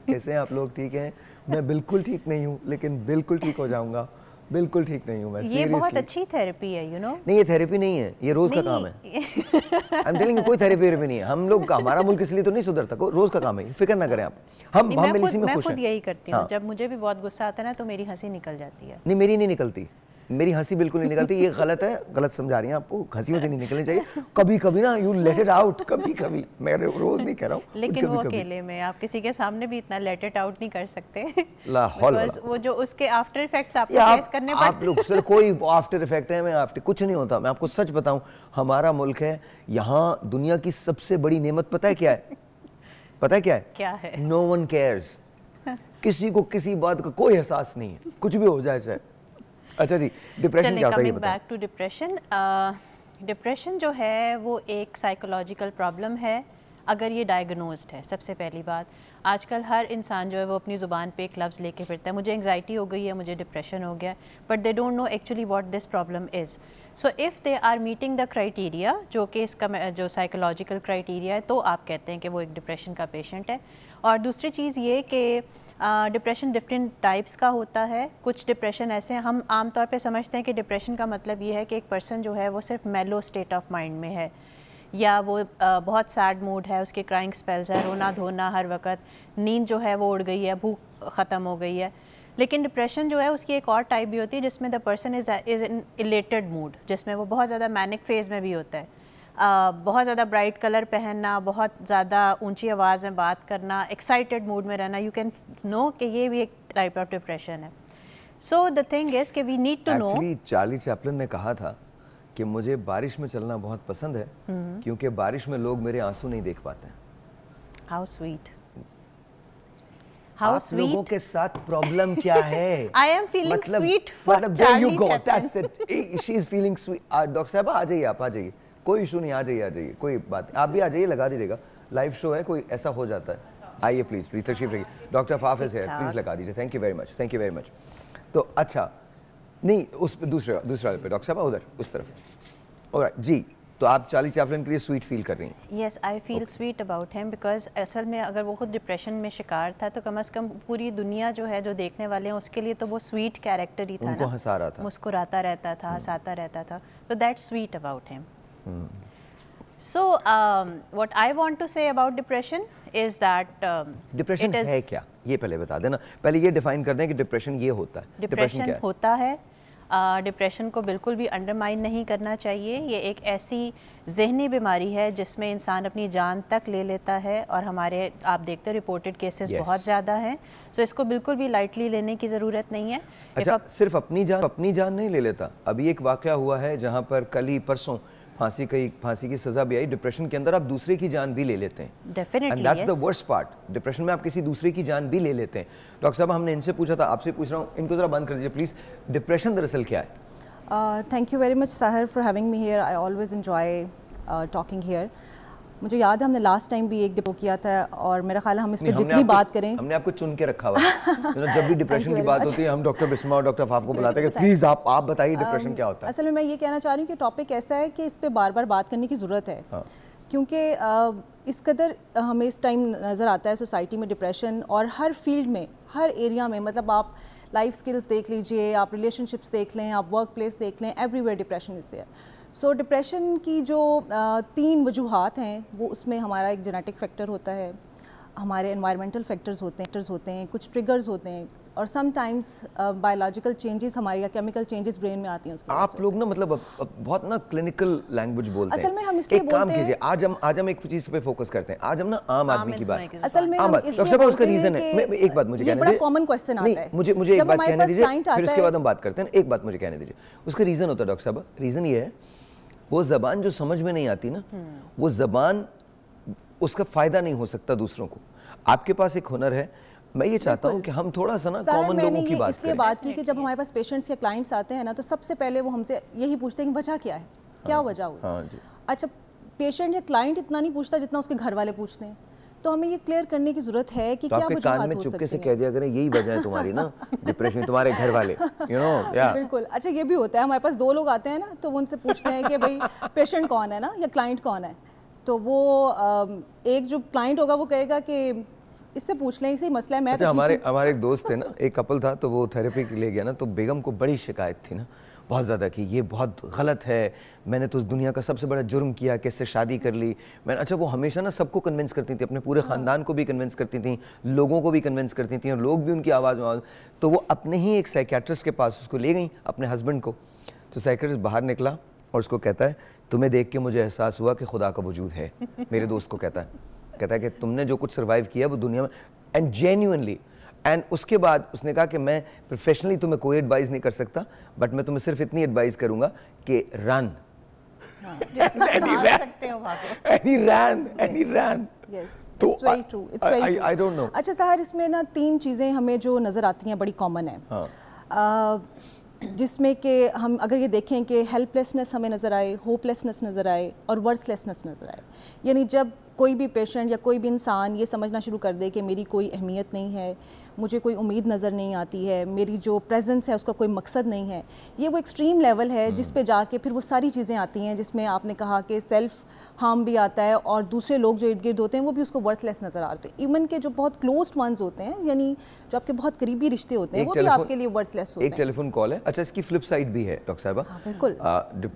Speaker 1: कैसे हैं आप लोग, ठीक हैं? मैं बिल्कुल ठीक नहीं हूँ लेकिन बिल्कुल ठीक हो जाऊंगा, बिल्कुल ठीक नहीं हूँ मैं।
Speaker 3: ये बहुत अच्छी थेरेपी है, यू नो।
Speaker 1: नहीं, ये थेरेपी नहीं है, ये रोज का काम है। आई एम टेलिंग यू, कोई थेरेपी नहीं है। हम लोग का, हमारा मुल्क इसलिए तो नहीं सुधरता, रोज का काम है, फिक्र ना करें आप।
Speaker 3: मैं खुद यही करती हूँ। जब मुझे भी बहुत गुस्सा आता है ना तो मेरी हंसी निकल जाती है।
Speaker 1: नहीं, मेरी नहीं निकलती, मेरी हंसी बिल्कुल नहीं निकलती। ये गलत है, गलत समझा रही हैं आपको। हंसी से नहीं निकलनी चाहिए। कभी कभी ना यू लेट इट आउट, कभी कभी, मैं रोज नहीं कह रहा हूँ।
Speaker 3: लेकिन वो अकेले में, आप किसी के सामने भी इतना लेट इट आउट नहीं कर सकते। वो जो उसके आफ्टर इफेक्ट्स आपको फेस करने पड़ते हैं।
Speaker 1: आप लोग सर, कोई आफ्टर इफेक्ट है? मैं आफ्टर कुछ नहीं होता। मैं आपको सच बताऊं, हमारा मुल्क है, यहाँ दुनिया की सबसे बड़ी नेमत पता है क्या है? पता है क्या है?
Speaker 3: क्या है?
Speaker 1: No one cares. किसी को किसी बात का कोई एहसास नहीं है, कुछ भी हो जाए चाहे। अच्छा जी, डिप्रेशन क्या होता है ये बताएं।
Speaker 3: Back to depression. डिप्रेशन जो है वो एक साइकोलॉजिकल प्रॉब्लम है अगर ये डायग्नोज्ड है। सबसे पहली बात, आजकल हर इंसान जो है वो अपनी ज़ुबान पे एक लफ्ज़ लेके फिरता है, मुझे एंग्जाइटी हो गई है, मुझे डिप्रेशन हो गया, but they don't know actually what this problem is. So if they are meeting the criteria, जो कि इसका जो साइकोलॉजिकल क्राइटेरिया है, तो आप कहते हैं कि वो एक डिप्रेशन का पेशेंट है। और दूसरी चीज़ ये कि डिप्रेशन डिफरेंट टाइप्स का होता है। कुछ डिप्रेशन ऐसे हैं, हम आमतौर पे समझते हैं कि डिप्रेशन का मतलब ये है कि एक पर्सन जो है वो सिर्फ मेलो स्टेट ऑफ माइंड में है, या वो बहुत सैड मूड है, उसके क्राइंग स्पेल्स है, रोना धोना हर वक्त, नींद जो है वो उड़ गई है, भूख ख़त्म हो गई है। लेकिन डिप्रेशन जो है उसकी एक और टाइप भी होती है जिसमें the person is in elated mood, जिसमें वो बहुत ज़्यादा मैनिक फेज़ में भी होता है। बहुत ज़्यादा ब्राइट कलर पहनना, बहुत ज़्यादा ऊंची आवाज़ में बात करना, एक्साइटेड मूड में रहना, यू कैन नो कि ये भी एक टाइप ऑफ डिप्रेशन है। सो द थिंग इज़ कि we need to know.
Speaker 1: Actually Charlie Chaplin ने कहा था कि मुझे बारिश में चलना बहुत पसंद है क्योंकि बारिश में लोग मेरे आंसू नहीं देख पाते हैं।
Speaker 3: हाउ स्वीट,
Speaker 1: आप लोगों के साथ प्रॉब्लम क्या है?
Speaker 3: I am feeling sweet for Charlie Chaplin.
Speaker 1: That's it. She is feeling sweet. Doctor साहब आ जाइए, आप आ जाइए, कोई इशू नहीं, आ जाइए, कोई बात नहीं, आप भी आ जाइए, लगा दीजिएगा। लाइव शो है, कोई ऐसा हो जाता है। आइए प्लीज प्लीज, तशरीफ रखिए। डॉक्टर हाफिज है, प्लीज लगा दीजिए। Thank you very much, thank you very much. तो अच्छा, नहीं उस दूसरे पे डॉक्टर साहब उधर उस तरफ। ऑलराइट जी, तो आप चार्ली चैपलिन के लिए स्वीट फील कर रही हैं?
Speaker 3: Yes, I feel sweet about him because असल में अगर वो खुद डिप्रेशन में शिकार था तो कम से कम पूरी दुनिया जो है, जो देखने वाले हैं, उसके लिए तो वो स्वीट कैरेक्टर ही था।
Speaker 1: उनको हंसा रहा था,
Speaker 3: मुस्कुराता रहता था, हंसाता रहता था, तो that's sweet about him. So what I want to say about depression is that
Speaker 1: depression है क्या, ये पहले बता देना। पहले ये डिफाइन कर दें कि डिप्रेशन ये होता है।
Speaker 3: डिप्रेशन होता है, डिप्रेशन को बिल्कुल भी अंडरमाइन नहीं करना चाहिए। ये एक ऐसी जहनी बीमारी है जिसमें इंसान अपनी जान तक ले लेता है, और हमारे आप देखते हैं रिपोर्टेड केसेस बहुत ज़्यादा हैं। सो इसको बिल्कुल भी लाइटली लेने की ज़रूरत नहीं है।
Speaker 1: अच्छा, सिर्फ अपनी जान नहीं ले लेता। अभी एक वाक़या हुआ है जहाँ पर कल ही परसों फांसी की सजा भी आई, डिप्रेशन के अंदर आप दूसरे की जान भी ले लेते हैं।
Speaker 3: Definitely,
Speaker 1: and that's the worst part. Depression में आप किसी दूसरे की जान भी ले लेते हैं। डॉक्टर साहब, हमने इनसे पूछा था, आपसे पूछ रहा हूँ, इनको जरा बंद कर दीजिए प्लीज। डिप्रेशन दरअसल क्या है?
Speaker 4: Thank you very much Sahir for having me here. I always enjoy talking here. मुझे याद है हमने लास्ट टाइम भी एक डिपो किया था और मेरा ख्याल है हम इस पर जितनी बात करें,
Speaker 1: हमने आपको चुन के रखा हुआ है। जब भी डिप्रेशन की बात होती है हम डॉक्टर बिस्मा और डॉक्टर अफाफ को बुलाते हैं कि प्लीज आप बताइए डिप्रेशन क्या होता है।
Speaker 4: असल में मैं ये कहना चाह रही हूँ कि टॉपिक ऐसा है कि इस पे बार बार बात करने की ज़रूरत है। क्योंकि इस कदर हमें इस टाइम नज़र आता है सोसाइटी में डिप्रेशन, और हर फील्ड में, हर एरिया में, मतलब आप लाइफ स्किल्स देख लीजिए, आप रिलेशनशिप्स देख लें, आप वर्क प्लेस देख लें, everywhere depression is there. So depression की जो 3 वजूहात हैं, वो उसमें हमारा एक जेनेटिक फैक्टर होता है, हमारे एनवायरमेंटल फैक्टर्स होते हैं, कुछ ट्रिगर्स होते हैं, और समटाइम्स बायोलॉजिकल चेंजेस, हमारी या केमिकल चेंजेस ब्रेन में आती हैं उसके।
Speaker 1: आप लोग ना मतलब बहुत ना क्लिनिकल लैंग्वेज बोलते हैं।
Speaker 4: असल में हम इसलिए बोलते हैं,
Speaker 1: काम कीजिए, आज हम एक चीज पे फोकस करते हैं। आज हम ना आम आदमी की बात,
Speaker 4: असल में हम इसलिए बोलते
Speaker 1: उसका रीजन है। एक बात मुझे कहने दीजिए,
Speaker 4: बड़ा कॉमन क्वेश्चन आता है।
Speaker 1: मुझे एक बात कहने दीजिए, फिर उसके बाद हम बात करते हैं। एक बात मुझे कहने दीजिए, उसका रीजन होता है डॉक्टर साहब। रीजन ये है, वो जबान जो समझ में नहीं आती ना, वो जबान, उसका फायदा नहीं हो सकता दूसरों को। आपके पास एक हुनर है, मैं ये चाहता हूँ कि हम थोड़ा सा ना कॉमन लोगों की बात
Speaker 4: इसलिए बात की कि जब हमारे पास पेशेंट्स या क्लाइंट्स आते हैं ना, तो सबसे पहले वो हमसे यही पूछते हैं कि वजह क्या है, क्या वजह हुई।
Speaker 1: हाँ जी।
Speaker 4: अच्छा, पेशेंट या क्लाइंट इतना नहीं पूछता जितना उसके घर वाले पूछते हैं। तो हमें ये क्लियर करने की जरूरत है कि क्या वजह हो सकती है।
Speaker 1: चुपके से कह दिया करें यही वजह है तुम्हारी ना डिप्रेशन, तुम्हारे घर वाले, यू नो। या
Speaker 4: बिल्कुल। अच्छा, ये भी होता है, हमारे पास 2 लोग आते हैं ना, तो वो उनसे पूछते हैं कि भाई पेशेंट कौन है ना, या क्लाइंट कौन है। तो वो एक जो क्लाइंट होगा वो कहेगा कि इससे पूछ लें, इसी मसला है। मैं
Speaker 1: अच्छा, हमारे एक दोस्त थे ना, एक कपल था, तो वो थेरेपी के लिए गया ना, तो बेगम को बड़ी शिकायत थी ना, बहुत ज़्यादा, कि ये बहुत गलत है, मैंने तो उस दुनिया का सबसे बड़ा जुर्म किया कि इससे शादी कर ली मैंने। अच्छा, वो हमेशा ना सबको कन्विंस करती थी, अपने पूरे ख़ानदान को भी कन्विंस करती थी, लोगों को भी कन्विंस करती थी, और लोग भी उनकी आवाज़ में। तो वो अपने ही एक साइकियाट्रिस्ट के पास उसको ले गई, अपने हस्बैंड को। तो साइकियाट्रिस्ट बाहर निकला और उसको कहता है, तुम्हें देख के मुझे एहसास हुआ कि खुदा का वजूद है। मेरे दोस्त को कहता है कि तुमने जो कुछ सर्वाइव किया वो दुनिया में, एंड जेन्युइनली। एंड उसके बाद उसने कहा कि मैं प्रोफेशनली तुम्हें कोई एडवाइस नहीं कर सकता, बट मैं तुम्हें सिर्फ इतनी एडवाइस करूंगा कि रन।
Speaker 4: तो आई डोंट नो। अच्छा साहर, इसमें ना 3 चीज़ें हमें जो नज़र आती हैं बड़ी कॉमन है, जिसमें कि हम अगर ये देखें कि हेल्पलेसनेस हमें नज़र आए, होपलेसनेस नज़र आए, और वर्थलेसनेस नज़र आए। यानी जब कोई भी पेशेंट या कोई भी इंसान ये समझना शुरू कर दे कि मेरी कोई अहमियत नहीं है, मुझे कोई उम्मीद नज़र नहीं आती है, मेरी जो प्रेजेंस है उसका कोई मकसद नहीं है, ये वो एक्सट्रीम लेवल है जिस पे जाके फिर वो सारी चीज़ें आती हैं, जिसमें आपने कहा कि सेल्फ हार्म भी आता है, और दूसरे लोग जो इर्द गिर्द होते हैं वो भी उसको वर्थलेस नज़र आते हैं। इवन के जो बहुत क्लोज्ड वंस होते हैं, यानी जो आपके बहुत करीबी रिश्ते होते हैं, वो भी आपके लिए वर्थलेस होते हैं।
Speaker 1: एक टेलीफोन कॉल है। अच्छा, इसकी फ्लिप साइड भी है डॉक्टर साहिबा।
Speaker 4: बिल्कुल,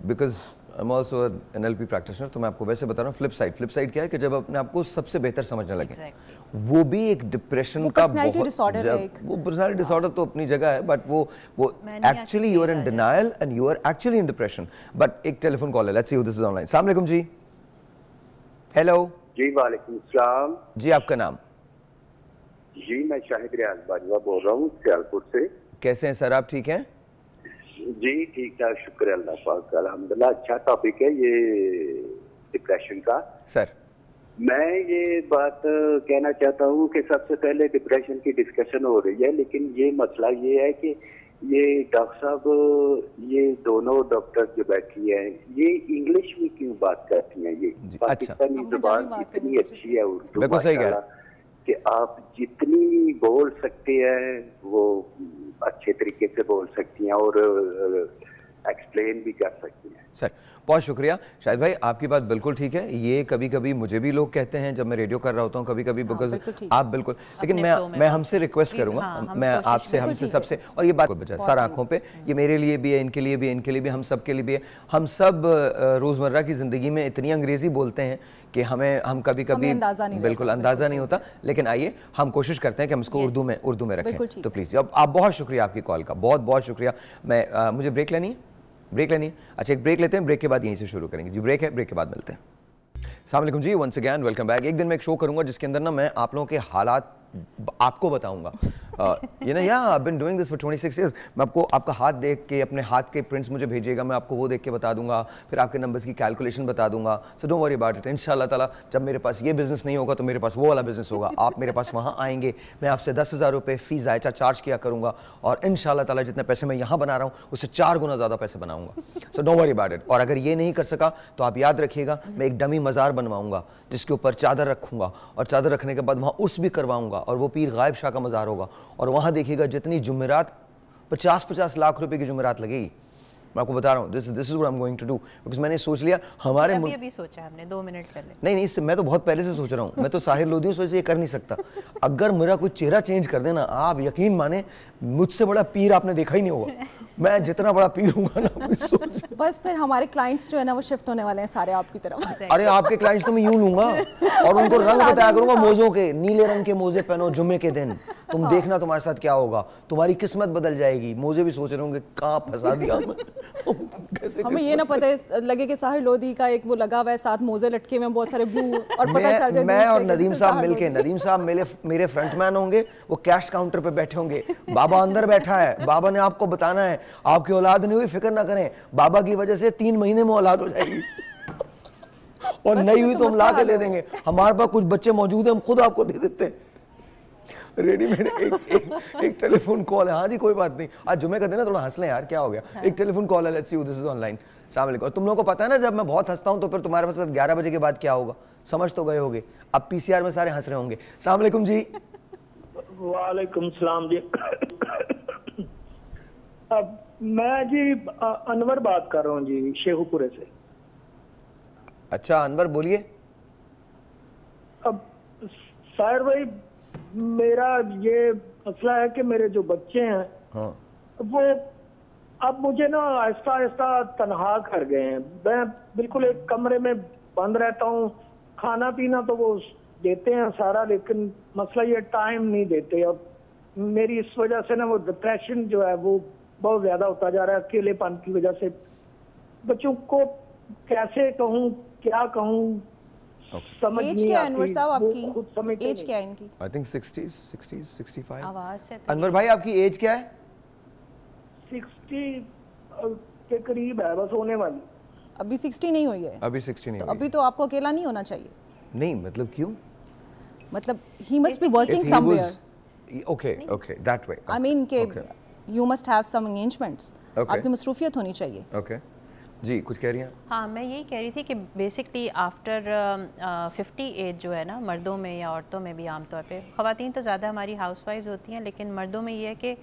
Speaker 1: because I am also NLP practitioner, तो मैं आपको वैसे बता रहा हूँ फ्लिप साइड क्या है कि जब अपने आपको सबसे बेहतर समझने लगे, वो भी एक डिप्रेशन का
Speaker 4: पर्सनालिटी डिसऑर्डर है।
Speaker 1: वो पर्सनालिटी डिसऑर्डर तो अपनी जगह है, बट वो actually you are in denial and you are actually in depression. But एक टेलीफोन कॉल है, let's see who this is online. अस्सलाम वालेकुम जी। हेलो जी।
Speaker 5: वालेकुम सलाम
Speaker 1: जी, आपका नाम?
Speaker 5: जी, मैं शाहिद रियाज बाजवा बोल रहा हूँ सियालपुर से।
Speaker 1: कैसे हैं सर आप, ठीक हैं?
Speaker 5: जी ठीक ठाक, शुक्र अल्लाह पाक का, अल्हम्दुलिल्लाह। अच्छा टॉपिक है ये डिप्रेशन का।
Speaker 1: सर
Speaker 5: मैं ये बात कहना चाहता हूँ कि सबसे पहले डिप्रेशन की डिस्कशन हो रही है, लेकिन ये मसला ये है कि ये डॉक्टर साहब, ये दोनों डॉक्टर जो बैठी हैं, ये इंग्लिश में क्यों बात करती हैं? ये पाकिस्तानी जुबान इतनी अच्छी है, उर्दू माशाल्लाह, कि आप जितनी बोल सकते हैं वो अच्छे तरीके से बोल सकती हैं और एक्सप्लेन भी कर सकती हैं।
Speaker 1: सर बहुत शुक्रिया शाहिद भाई, आपकी बात बिल्कुल ठीक है। ये कभी कभी मुझे भी लोग कहते हैं जब मैं रेडियो कर रहा होता हूँ, कभी कभी बिकॉज आप बिल्कुल, लेकिन मैं हमसे रिक्वेस्ट करूंगा, मैं आपसे, हमसे सबसे, और ये बात बचा सर आंखों पे, ये मेरे लिए भी है, इनके लिए भी है, इनके लिए भी, हम सब के लिए भी है। हम सब रोजमर्रा की जिंदगी में इतनी अंग्रेजी बोलते हैं कि हम कभी कभी बिल्कुल अंदाजा नहीं होता, लेकिन आइए हम कोशिश करते हैं कि हम इसको उर्दू में रखें। तो प्लीज, अब आप, बहुत शुक्रिया आपकी कॉल का, बहुत बहुत शुक्रिया। मैं मुझे ब्रेक लेनी है। अच्छा, एक ब्रेक लेते हैं, ब्रेक के बाद यहीं से शुरू करेंगे जी। ब्रेक है, ब्रेक के बाद मिलते हैं। अस्सलाम वालेकुम जी, वंस अगेन वेलकम बैक। एक दिन मैं एक शो करूंगा जिसके अंदर ना मैं आप लोगों के हालात आपको बताऊंगा। You know, yeah, I've been doing this for 26 years. मैं आपको आपका हाथ देख के, अपने हाथ के प्रिंट्स मुझे भेजिएगा, मैं आपको वो देख के बता दूंगा, फिर आपके नंबर्स की कैलकुलेशन बता दूंगा. So don't worry about it. इंशाल्लाह ताला जब मेरे पास ये बिजनेस नहीं होगा तो मेरे पास वो वाला बिजनेस होगा. आप मेरे पास वहाँ आएंगे, मैं आपसे 10,000 रुपये फी ज़ायचा चार्ज किया करूँगा और इंशाल्लाह ताला जितने पैसे मैं यहाँ बना रहा हूँ उससे 4 गुना ज़्यादा पैसे बनाऊँगा. So don't worry about it. और अगर ये नहीं कर सका तो आप याद रखिएगा, मैं एक डमी मज़ार बनवाऊँगा जिसके ऊपर चादर रखूँगा और चादर रखने के बाद वहाँ उर्स भी करवाऊँगा और वो पीर गायब शाह का मज़ार होगा और वहाँ देखिएगा जितनी जुमेरात 50-50 लाख रुपए की जुमेरात लगेगी. मैं आपको बता रहा हूँ, this is what I am going to do, because मैंने सोच लिया हमारे
Speaker 3: अभी सोचा हमने 2 मिनट पहले.
Speaker 1: नहीं इससे मैं तो बहुत पहले से सोच रहा हूँ. मैं तो साहिर लोधी हूँ, इस वजह से ये कर नहीं सकता. अगर मेरा कोई चेहरा चेंज कर देना, आप यकीन माने मुझसे बड़ा पीर आपने देखा ही नहीं होगा. मैं जितना बड़ा पीर हूँगा ना, सोच
Speaker 4: बस फिर हमारे क्लाइंट्स जो है ना वो शिफ्ट होने वाले हैं सारे आपकी तरफ.
Speaker 1: अरे आपके क्लाइंट्स तो मैं यूं लूंगा और उनको रंग बताया करूंगा मोजों के. नीले रंग के मोजे पहनो जुम्मे के दिन, तुम देखना तुम्हारे साथ क्या होगा, तुम्हारी किस्मत बदल जाएगी. मोजे भी सोच रहे होंगे कहाँ फंसा दिया कैसे
Speaker 4: हमें ये ना पता लगे कि साहिर लोधी का एक वो लगा हुआ है, साथ मोजे लटके हुए बहुत सारे ब्लू, और पता चल जाए
Speaker 1: मैं और नदीम साहब मिलके, नदीम साहब मेरे फ्रंटमैन होंगे, वो कैश काउंटर पे बैठे होंगे. बाबा अंदर बैठा है, बाबा ने आपको बताना है आपकी औलाद नहीं हुई, फिक्र ना करें, बाबा की वजह से 3 महीने में औलाद हो जाएगी और नहीं हुई तो हम ला के दे देंगे. हमारे पास कुछ बच्चे मौजूद हैं, हम खुद आपको दे देते हैं रेडीमेड. एक टेलीफोन कॉल है. हाँ जी कोई बात नहीं, आज जुमे का दिन है, थोड़ा हंस लें यार, क्या हो गया. एक टेलीफोन कॉल है, let's see who this is online. अस्सलाम वालेकुम. और तुम लोगों को पता है ना, जब मैं बहुत हंसता हूँ तो फिर तुम्हारे पास 11 बजे के बाद क्या होगा, समझ तो गए होगे. अब पीसीआर में सारे हंस रहे होंगे. अस्सलाम वालेकुम जी.
Speaker 6: वालेकुम सलाम जी. अब मैं जी अनवर बात कर रहा हूँ जी, शेखुपुरे से.
Speaker 1: अच्छा अनवर बोलिए.
Speaker 6: अब साहिर भाई, मेरा ये मसला है कि मेरे जो बच्चे हैं,
Speaker 1: हाँ.
Speaker 6: वो अब मुझे ना आहिस्ता आहिस्ता तनहा कर गए हैं. मैं बिल्कुल एक कमरे में बंद रहता हूँ. खाना पीना तो वो देते हैं सारा, लेकिन मसला ये टाइम नहीं देते. अब मेरी इस वजह से ना वो डिप्रेशन जो है वो बहुत ज्यादा होता जा रहा है, अकेलेपन की वजह से. बच्चों को कैसे कहूँ, क्या कहूँ, समझ
Speaker 4: एज
Speaker 6: नहीं
Speaker 4: क्या
Speaker 6: आती.
Speaker 4: अनवर साहब आपकी?
Speaker 6: खुद समझते
Speaker 4: एज
Speaker 6: नहीं.
Speaker 4: क्या है इनकी?
Speaker 1: I think 60s 65.
Speaker 3: आवाज से तो
Speaker 1: अनवर भाई आपकी एज क्या है?
Speaker 6: 60 के करीब है, बस होने वाली.
Speaker 4: अभी 60 नहीं हुई है.
Speaker 1: अभी 60 नहीं
Speaker 4: तो
Speaker 1: हुई.
Speaker 4: अभी तो आपको अकेला नहीं होना चाहिए.
Speaker 1: नहीं मतलब क्यों?
Speaker 4: मतलब he must be working somewhere.
Speaker 1: Okay, that way.
Speaker 4: I mean के
Speaker 1: Okay.
Speaker 4: You must have some engagements.
Speaker 1: Okay.
Speaker 4: आपकी मसरूफियत होनी चाहिए.
Speaker 1: Okay. जी कुछ कह रही हैं?
Speaker 3: हाँ, मैं यही कह रही थी कि बेसिकली आफ्टर 50 एज जो है ना, मर्दों में या औरतों में भी आमतौर पे, ख़वातीन तो ज़्यादा हमारी हाउसवाइफ्स होती हैं, लेकिन मर्दों में ये है कि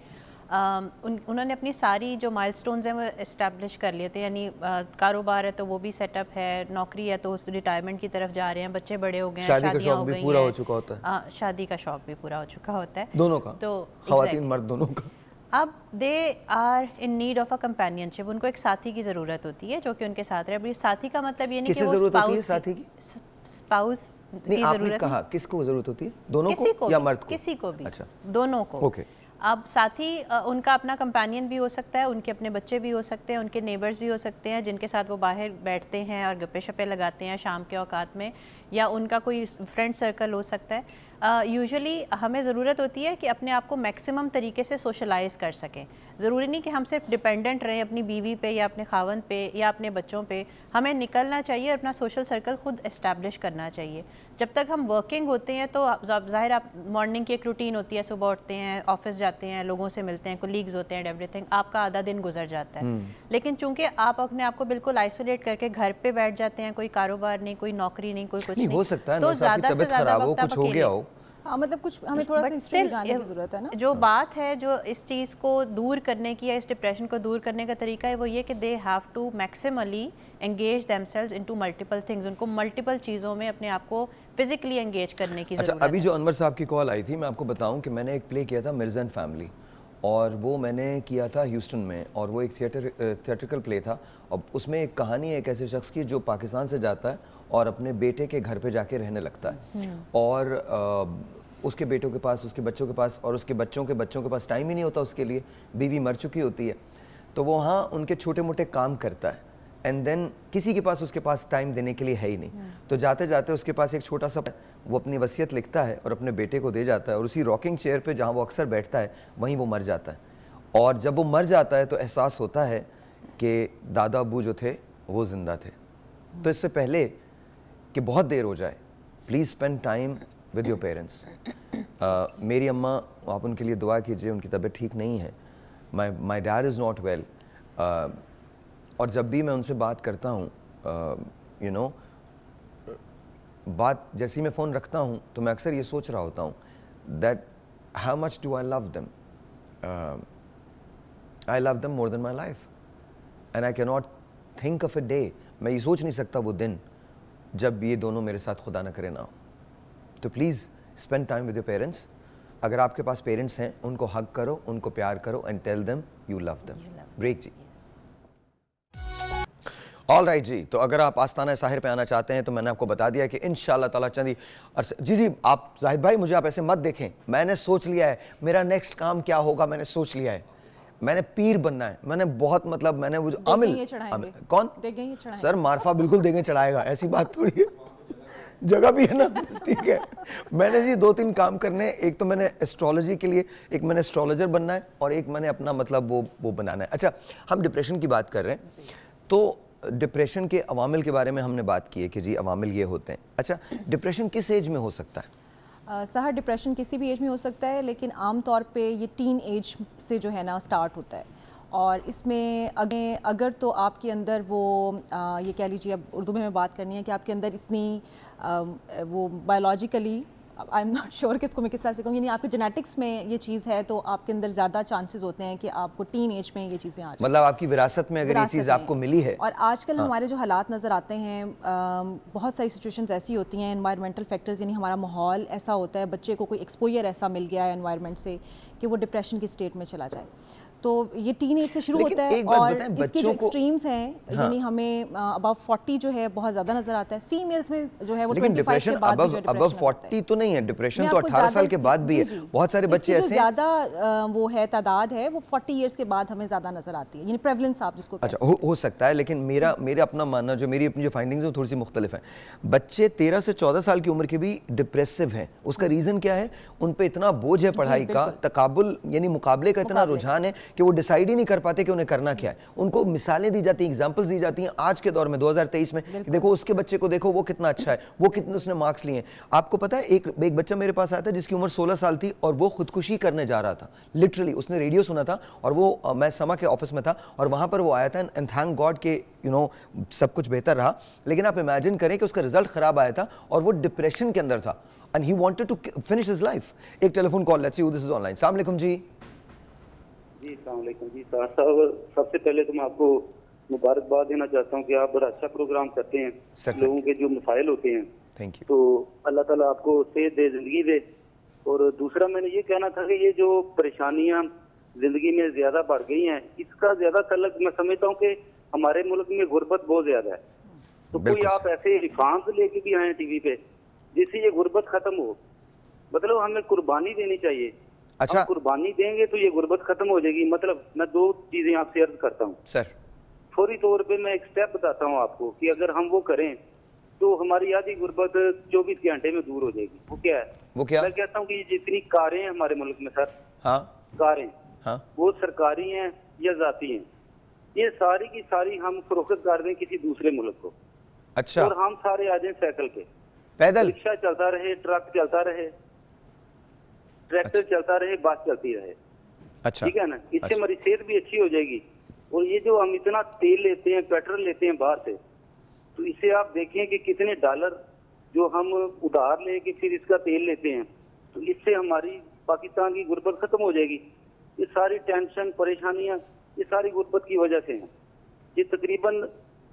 Speaker 3: उन्होंने अपनी सारी जो माइलस्टोन्स हैं वो इस्टेब्लिश कर लिए थे. यानी कारोबार है तो वो भी सेटअप है, नौकरी है तो उस रिटायरमेंट की तरफ जा रहे हैं, बच्चे बड़े हो गए हैं, शादियाँ हो गई हैं,
Speaker 1: पूरा हो चुका होता है.
Speaker 3: शादी का शौक भी पूरा हो चुका होता है
Speaker 1: दोनों का,
Speaker 3: तो
Speaker 1: ख़वातीन मर्द दोनों का.
Speaker 3: अब they are in need of a companionship. उनको एक साथी की ज़रूरत होती है जो कि उनके साथ रहे. साथी का मतलब ये नहीं कि वो स्पाउस की ज़रूरत.
Speaker 1: कहा किसको ज़रूरत होती है? दोनों को या मर्द को?
Speaker 3: किसी को भी.
Speaker 1: अच्छा.
Speaker 3: दोनों को.
Speaker 1: ओके.
Speaker 3: अब साथी उनका अपना कंपेनियन भी हो सकता है, उनके अपने बच्चे भी हो सकते हैं, उनके नेबर्स भी हो सकते हैं जिनके साथ वो बाहर बैठते हैं और गप्पे शप्पे लगाते हैं शाम के औकात में, या उनका कोई फ्रेंड सर्कल हो सकता है. यूजुअली हमें ज़रूरत होती है कि अपने आप को मैक्सिमम तरीके से सोशलाइज़ कर सकें. ज़रूरी नहीं कि हम सिर्फ डिपेंडेंट रहें अपनी बीवी पे या अपने खावंद पे या अपने बच्चों पे. हमें निकलना चाहिए, अपना सोशल सर्कल खुद इस्टेब्लिश करना चाहिए. जब तक हम वर्किंग होते हैं तो ज़ाहिर आप मॉर्निंग की एक रूटीन होती है, सुबह उठते हैं, ऑफिस जाते हैं, लोगों से मिलते हैं, कोलीग्स होते हैं, एवरीथिंग, आपका आधा दिन गुजर जाता है. लेकिन चूंकि आप अपने आप को बिल्कुल आइसोलेट करके घर पे बैठ जाते हैं, कोई कारोबार नहीं, कोई नौकरी नहीं, कोई कुछ नहीं,
Speaker 1: हो सकता है
Speaker 3: तो ज़्यादा से ज़्यादा वक्त आप अकेले.
Speaker 4: हाँ, मतलब कुछ हमें थोड़ा सा हिस्ट्री जानने की ज़रूरत है ना.
Speaker 3: जो बात है जो इस चीज़ को दूर करने की या इस डिप्रेशन को दूर करने का तरीका है वो ये कि they have to maximally engage themselves into multiple things. उनको मल्टीपल चीज़ों में अपने आप को फिजिकली एंगेज करने की ज़रूरत है.
Speaker 1: अभी जो अनवर साहब की कॉल आई थी, मैं आपको बताऊं कि मैंने एक प्ले किया था मिर्ज़ा एंड फैमिली, और वो मैंने किया था ह्यूस्टन में, और वो एक थिएट्रिकल प्ले था. और उसमें एक कहानी है एक ऐसे शख्स की जो पाकिस्तान से जाता है और अपने बेटे के घर पे जाके रहने लगता है, और उसके बेटों के पास, उसके बच्चों के पास और उसके बच्चों के पास टाइम ही नहीं होता उसके लिए. बीवी मर चुकी होती है, तो वो वहाँ उनके छोटे मोटे काम करता है, एंड देन किसी के पास उसके पास टाइम देने के लिए है ही नहीं. तो जाते जाते उसके पास एक छोटा सा वो अपनी वसीयत लिखता है और अपने बेटे को दे जाता है, और उसी रॉकिंग चेयर पे जहाँ वो अक्सर बैठता है वहीं वो मर जाता है। और जब वो मर जाता है तो एहसास होता है कि दादा अब्बू जो थे वो ज़िंदा थे। तो इससे पहले कि बहुत देर हो जाए, please spend time with your parents. मेरी अम्मा, आप उनके लिए दुआ कीजिए, उनकी तबीयत ठीक नहीं है। My dad is not well. और जब भी मैं उनसे बात करता हूँ, यू नो, बात जैसी मैं फ़ोन रखता हूँ तो मैं अक्सर ये सोच रहा होता हूँ that how much do I love them. I love them more than my life, and I can not think of a day, मैं ये सोच नहीं सकता वो दिन जब ये दोनों मेरे साथ खुदा ना करे ना हो। तो please spend time with your parents. अगर आपके पास पेरेंट्स हैं, उनको हग करो, उनको प्यार करो, and tell them you love them. Break जी। ऑल राइट जी, तो अगर आप आस्ताना साहिर पे आना चाहते हैं तो मैंने आपको बता दिया कि इंशाल्लाह ताला चंद ही जी आप जाहिद भाई मुझे आप ऐसे मत देखें, मैंने सोच लिया है मेरा नेक्स्ट काम क्या होगा, मैंने सोच लिया है, मैंने पीर बनना है। मैंने बहुत मतलब मैंने वो आमिल कौन सर मारफा बिल्कुल देंगे चढ़ाएगा, ऐसी बात थोड़ी है, जगह भी है ना, ठीक है। मैंने जी 2-3 काम करने, एक तो मैंने एस्ट्रोलॉजी के लिए, एक मैंने एस्ट्रोलॉजर बनना है, और एक मैंने अपना मतलब वो बनाना है। अच्छा, हम डिप्रेशन की बात कर रहे हैं, तो डिप्रेशन के अवामिल के बारे में हमने बात की है कि जी अवामिल ये होते हैं। अच्छा, डिप्रेशन किस एज में हो सकता है?
Speaker 4: सहर, डिप्रेशन किसी भी एज में हो सकता है, लेकिन आम तौर पे ये टीन एज से जो है ना स्टार्ट होता है। और इसमें अगर तो आपके अंदर वो ये कह लीजिए, अब उर्दू में बात करनी है कि आपके अंदर इतनी वो biologically, I am not sure कि इसको मैं किस तरह से कहूँ, यानी आपके जेनेटिक्स में ये चीज़ है तो आपके अंदर ज़्यादा चांसेस होते हैं कि आपको टीन एज में ये चीज़ें आ जाए, मतलब
Speaker 1: आपकी विरासत में अगर ये चीज़ आपको मिली है।
Speaker 4: और आजकल हमारे जो हालात नज़र आते हैं, बहुत सारी सिचुएशंस ऐसी होती हैं, एनवायरमेंटल फैक्टर्स, यानी हमारा माहौल ऐसा होता है, बच्चे को कोई एक्सपोजर ऐसा मिल गया है एनवायरमेंट से कि वो डिप्रेशन की स्टेट में चला जाए। तो ये टीन एज से शुरू होता है, और इसके जो एक्सट्रीम्स हैं, यानी हमें अबव 40 जो है बहुत ज़्यादा नज़र आता है। फीमेल्स में जो है वो 25 के बाद
Speaker 1: अबव 40 तो नहीं है, डिप्रेशन तो 18 साल के बाद भी है। बहुत सारे बच्चे ऐसे
Speaker 4: ज़्यादा वो है तादाद है, वो 40 ईयर्स के बाद हमें ज़्यादा नज़र आती है, यानी प्रेवलेंस आप जिसको।
Speaker 1: अच्छा, हो सकता है, लेकिन मेरा अपना मानना, जो मेरी अपनी जो फाइंडिंग्स है वो थोड़ी सी मुख्तलिफ है। बच्चे 13 से 14 साल की उम्र के भी डिप्रेसिव हैं। उसका रीज़न क्या है? उन पर इतना बोझ है पढ़ाई का, तकाबुल यानी मुकाबले का इतना रुझान है कि वो डिसाइड ही नहीं कर पाते कि उन्हें करना क्या है। उनको मिसालें दी जाती हैं, एग्जांपल्स दी जाती हैं आज के दौर में 2023 में, देखो उसके बच्चे को देखो, वो कितना अच्छा है, वो कितने उसने मार्क्स लिए। आपको पता है, एक बच्चा मेरे पास आया था जिसकी उम्र 16 साल थी और वो खुदकुशी करने जा रहा था। लिटरली उसने रेडियो सुना था, और वो मैं समा के ऑफिस में था और वहां पर वो आया था, एंड थैंक गॉड के यू नो सब कुछ बेहतर रहा। लेकिन आप इमेजिन करें कि उसका रिजल्ट खराब आया था और वो डिप्रेशन के अंदर था, and he wanted to finish his life. एक telephone call, let's see who this is online. अस्सलाम वालेकुम जी।
Speaker 5: जी अस्सलाम वालेकुम जी साहब, सबसे पहले तो मैं आपको मुबारकबाद देना चाहता हूँ कि आप बड़ा अच्छा प्रोग्राम करते हैं, लोगों के जो मसाइल होते हैं।
Speaker 1: Thank you.
Speaker 5: तो अल्लाह ताला आपको सेहत दे, जिंदगी दे। और दूसरा मैंने ये कहना था कि ये जो परेशानियां जिंदगी में ज्यादा बढ़ गई हैं, इसका ज्यादा तल्लुक मैं समझता हूँ कि हमारे मुल्क में गुर्बत बहुत ज्यादा है। तो कोई आप ऐसे रिफॉर्म्स लेके भी आए टीवी पे जिससे ये गुर्बत खत्म हो, मतलब हमें कुर्बानी देनी चाहिए।
Speaker 1: अच्छा,
Speaker 5: हम कुर्बानी देंगे तो ये गुर्बत खत्म हो जाएगी। मतलब मैं 2 चीजें आपसे अर्ज करता हूँ
Speaker 1: सर।
Speaker 5: फौरी तौर पे मैं एक स्टेप बताता हूँ आपको कि अगर हम वो करें तो हमारी आधी गुर्बत 24 घंटे में दूर हो जाएगी। वो क्या है?
Speaker 1: वो क्या?
Speaker 5: मैं कहता हूँ कि जितनी कारें हैं हमारे मुल्क में सर,
Speaker 1: हाँ,
Speaker 5: कारें,
Speaker 1: हाँ,
Speaker 5: वो सरकारी हैं या जाती हैं, ये सारी की सारी हम फरोख्त कर दें किसी दूसरे मुल्क को।
Speaker 1: अच्छा।
Speaker 5: और हम सारे आ जाए साइकिल पे,
Speaker 1: पैदल,
Speaker 5: रिक्शा चलता रहे, ट्रक चलता रहे, ट्रैक्टर चलता रहे, बस चलती रहे।
Speaker 1: अच्छा,
Speaker 5: ठीक है ना? इससे हमारी सेहत भी अच्छी हो जाएगी। और ये जो हम इतना तेल लेते हैं, पेट्रोल लेते हैं बाहर से, तो इससे आप देखें कि कितने डॉलर जो हम उधार लेके फिर इसका तेल लेते हैं, तो इससे हमारी पाकिस्तान की गुर्बत खत्म हो जाएगी। ये सारी टेंशन परेशानियां ये सारी गुर्बत की वजह से हैं। ये तकरीबन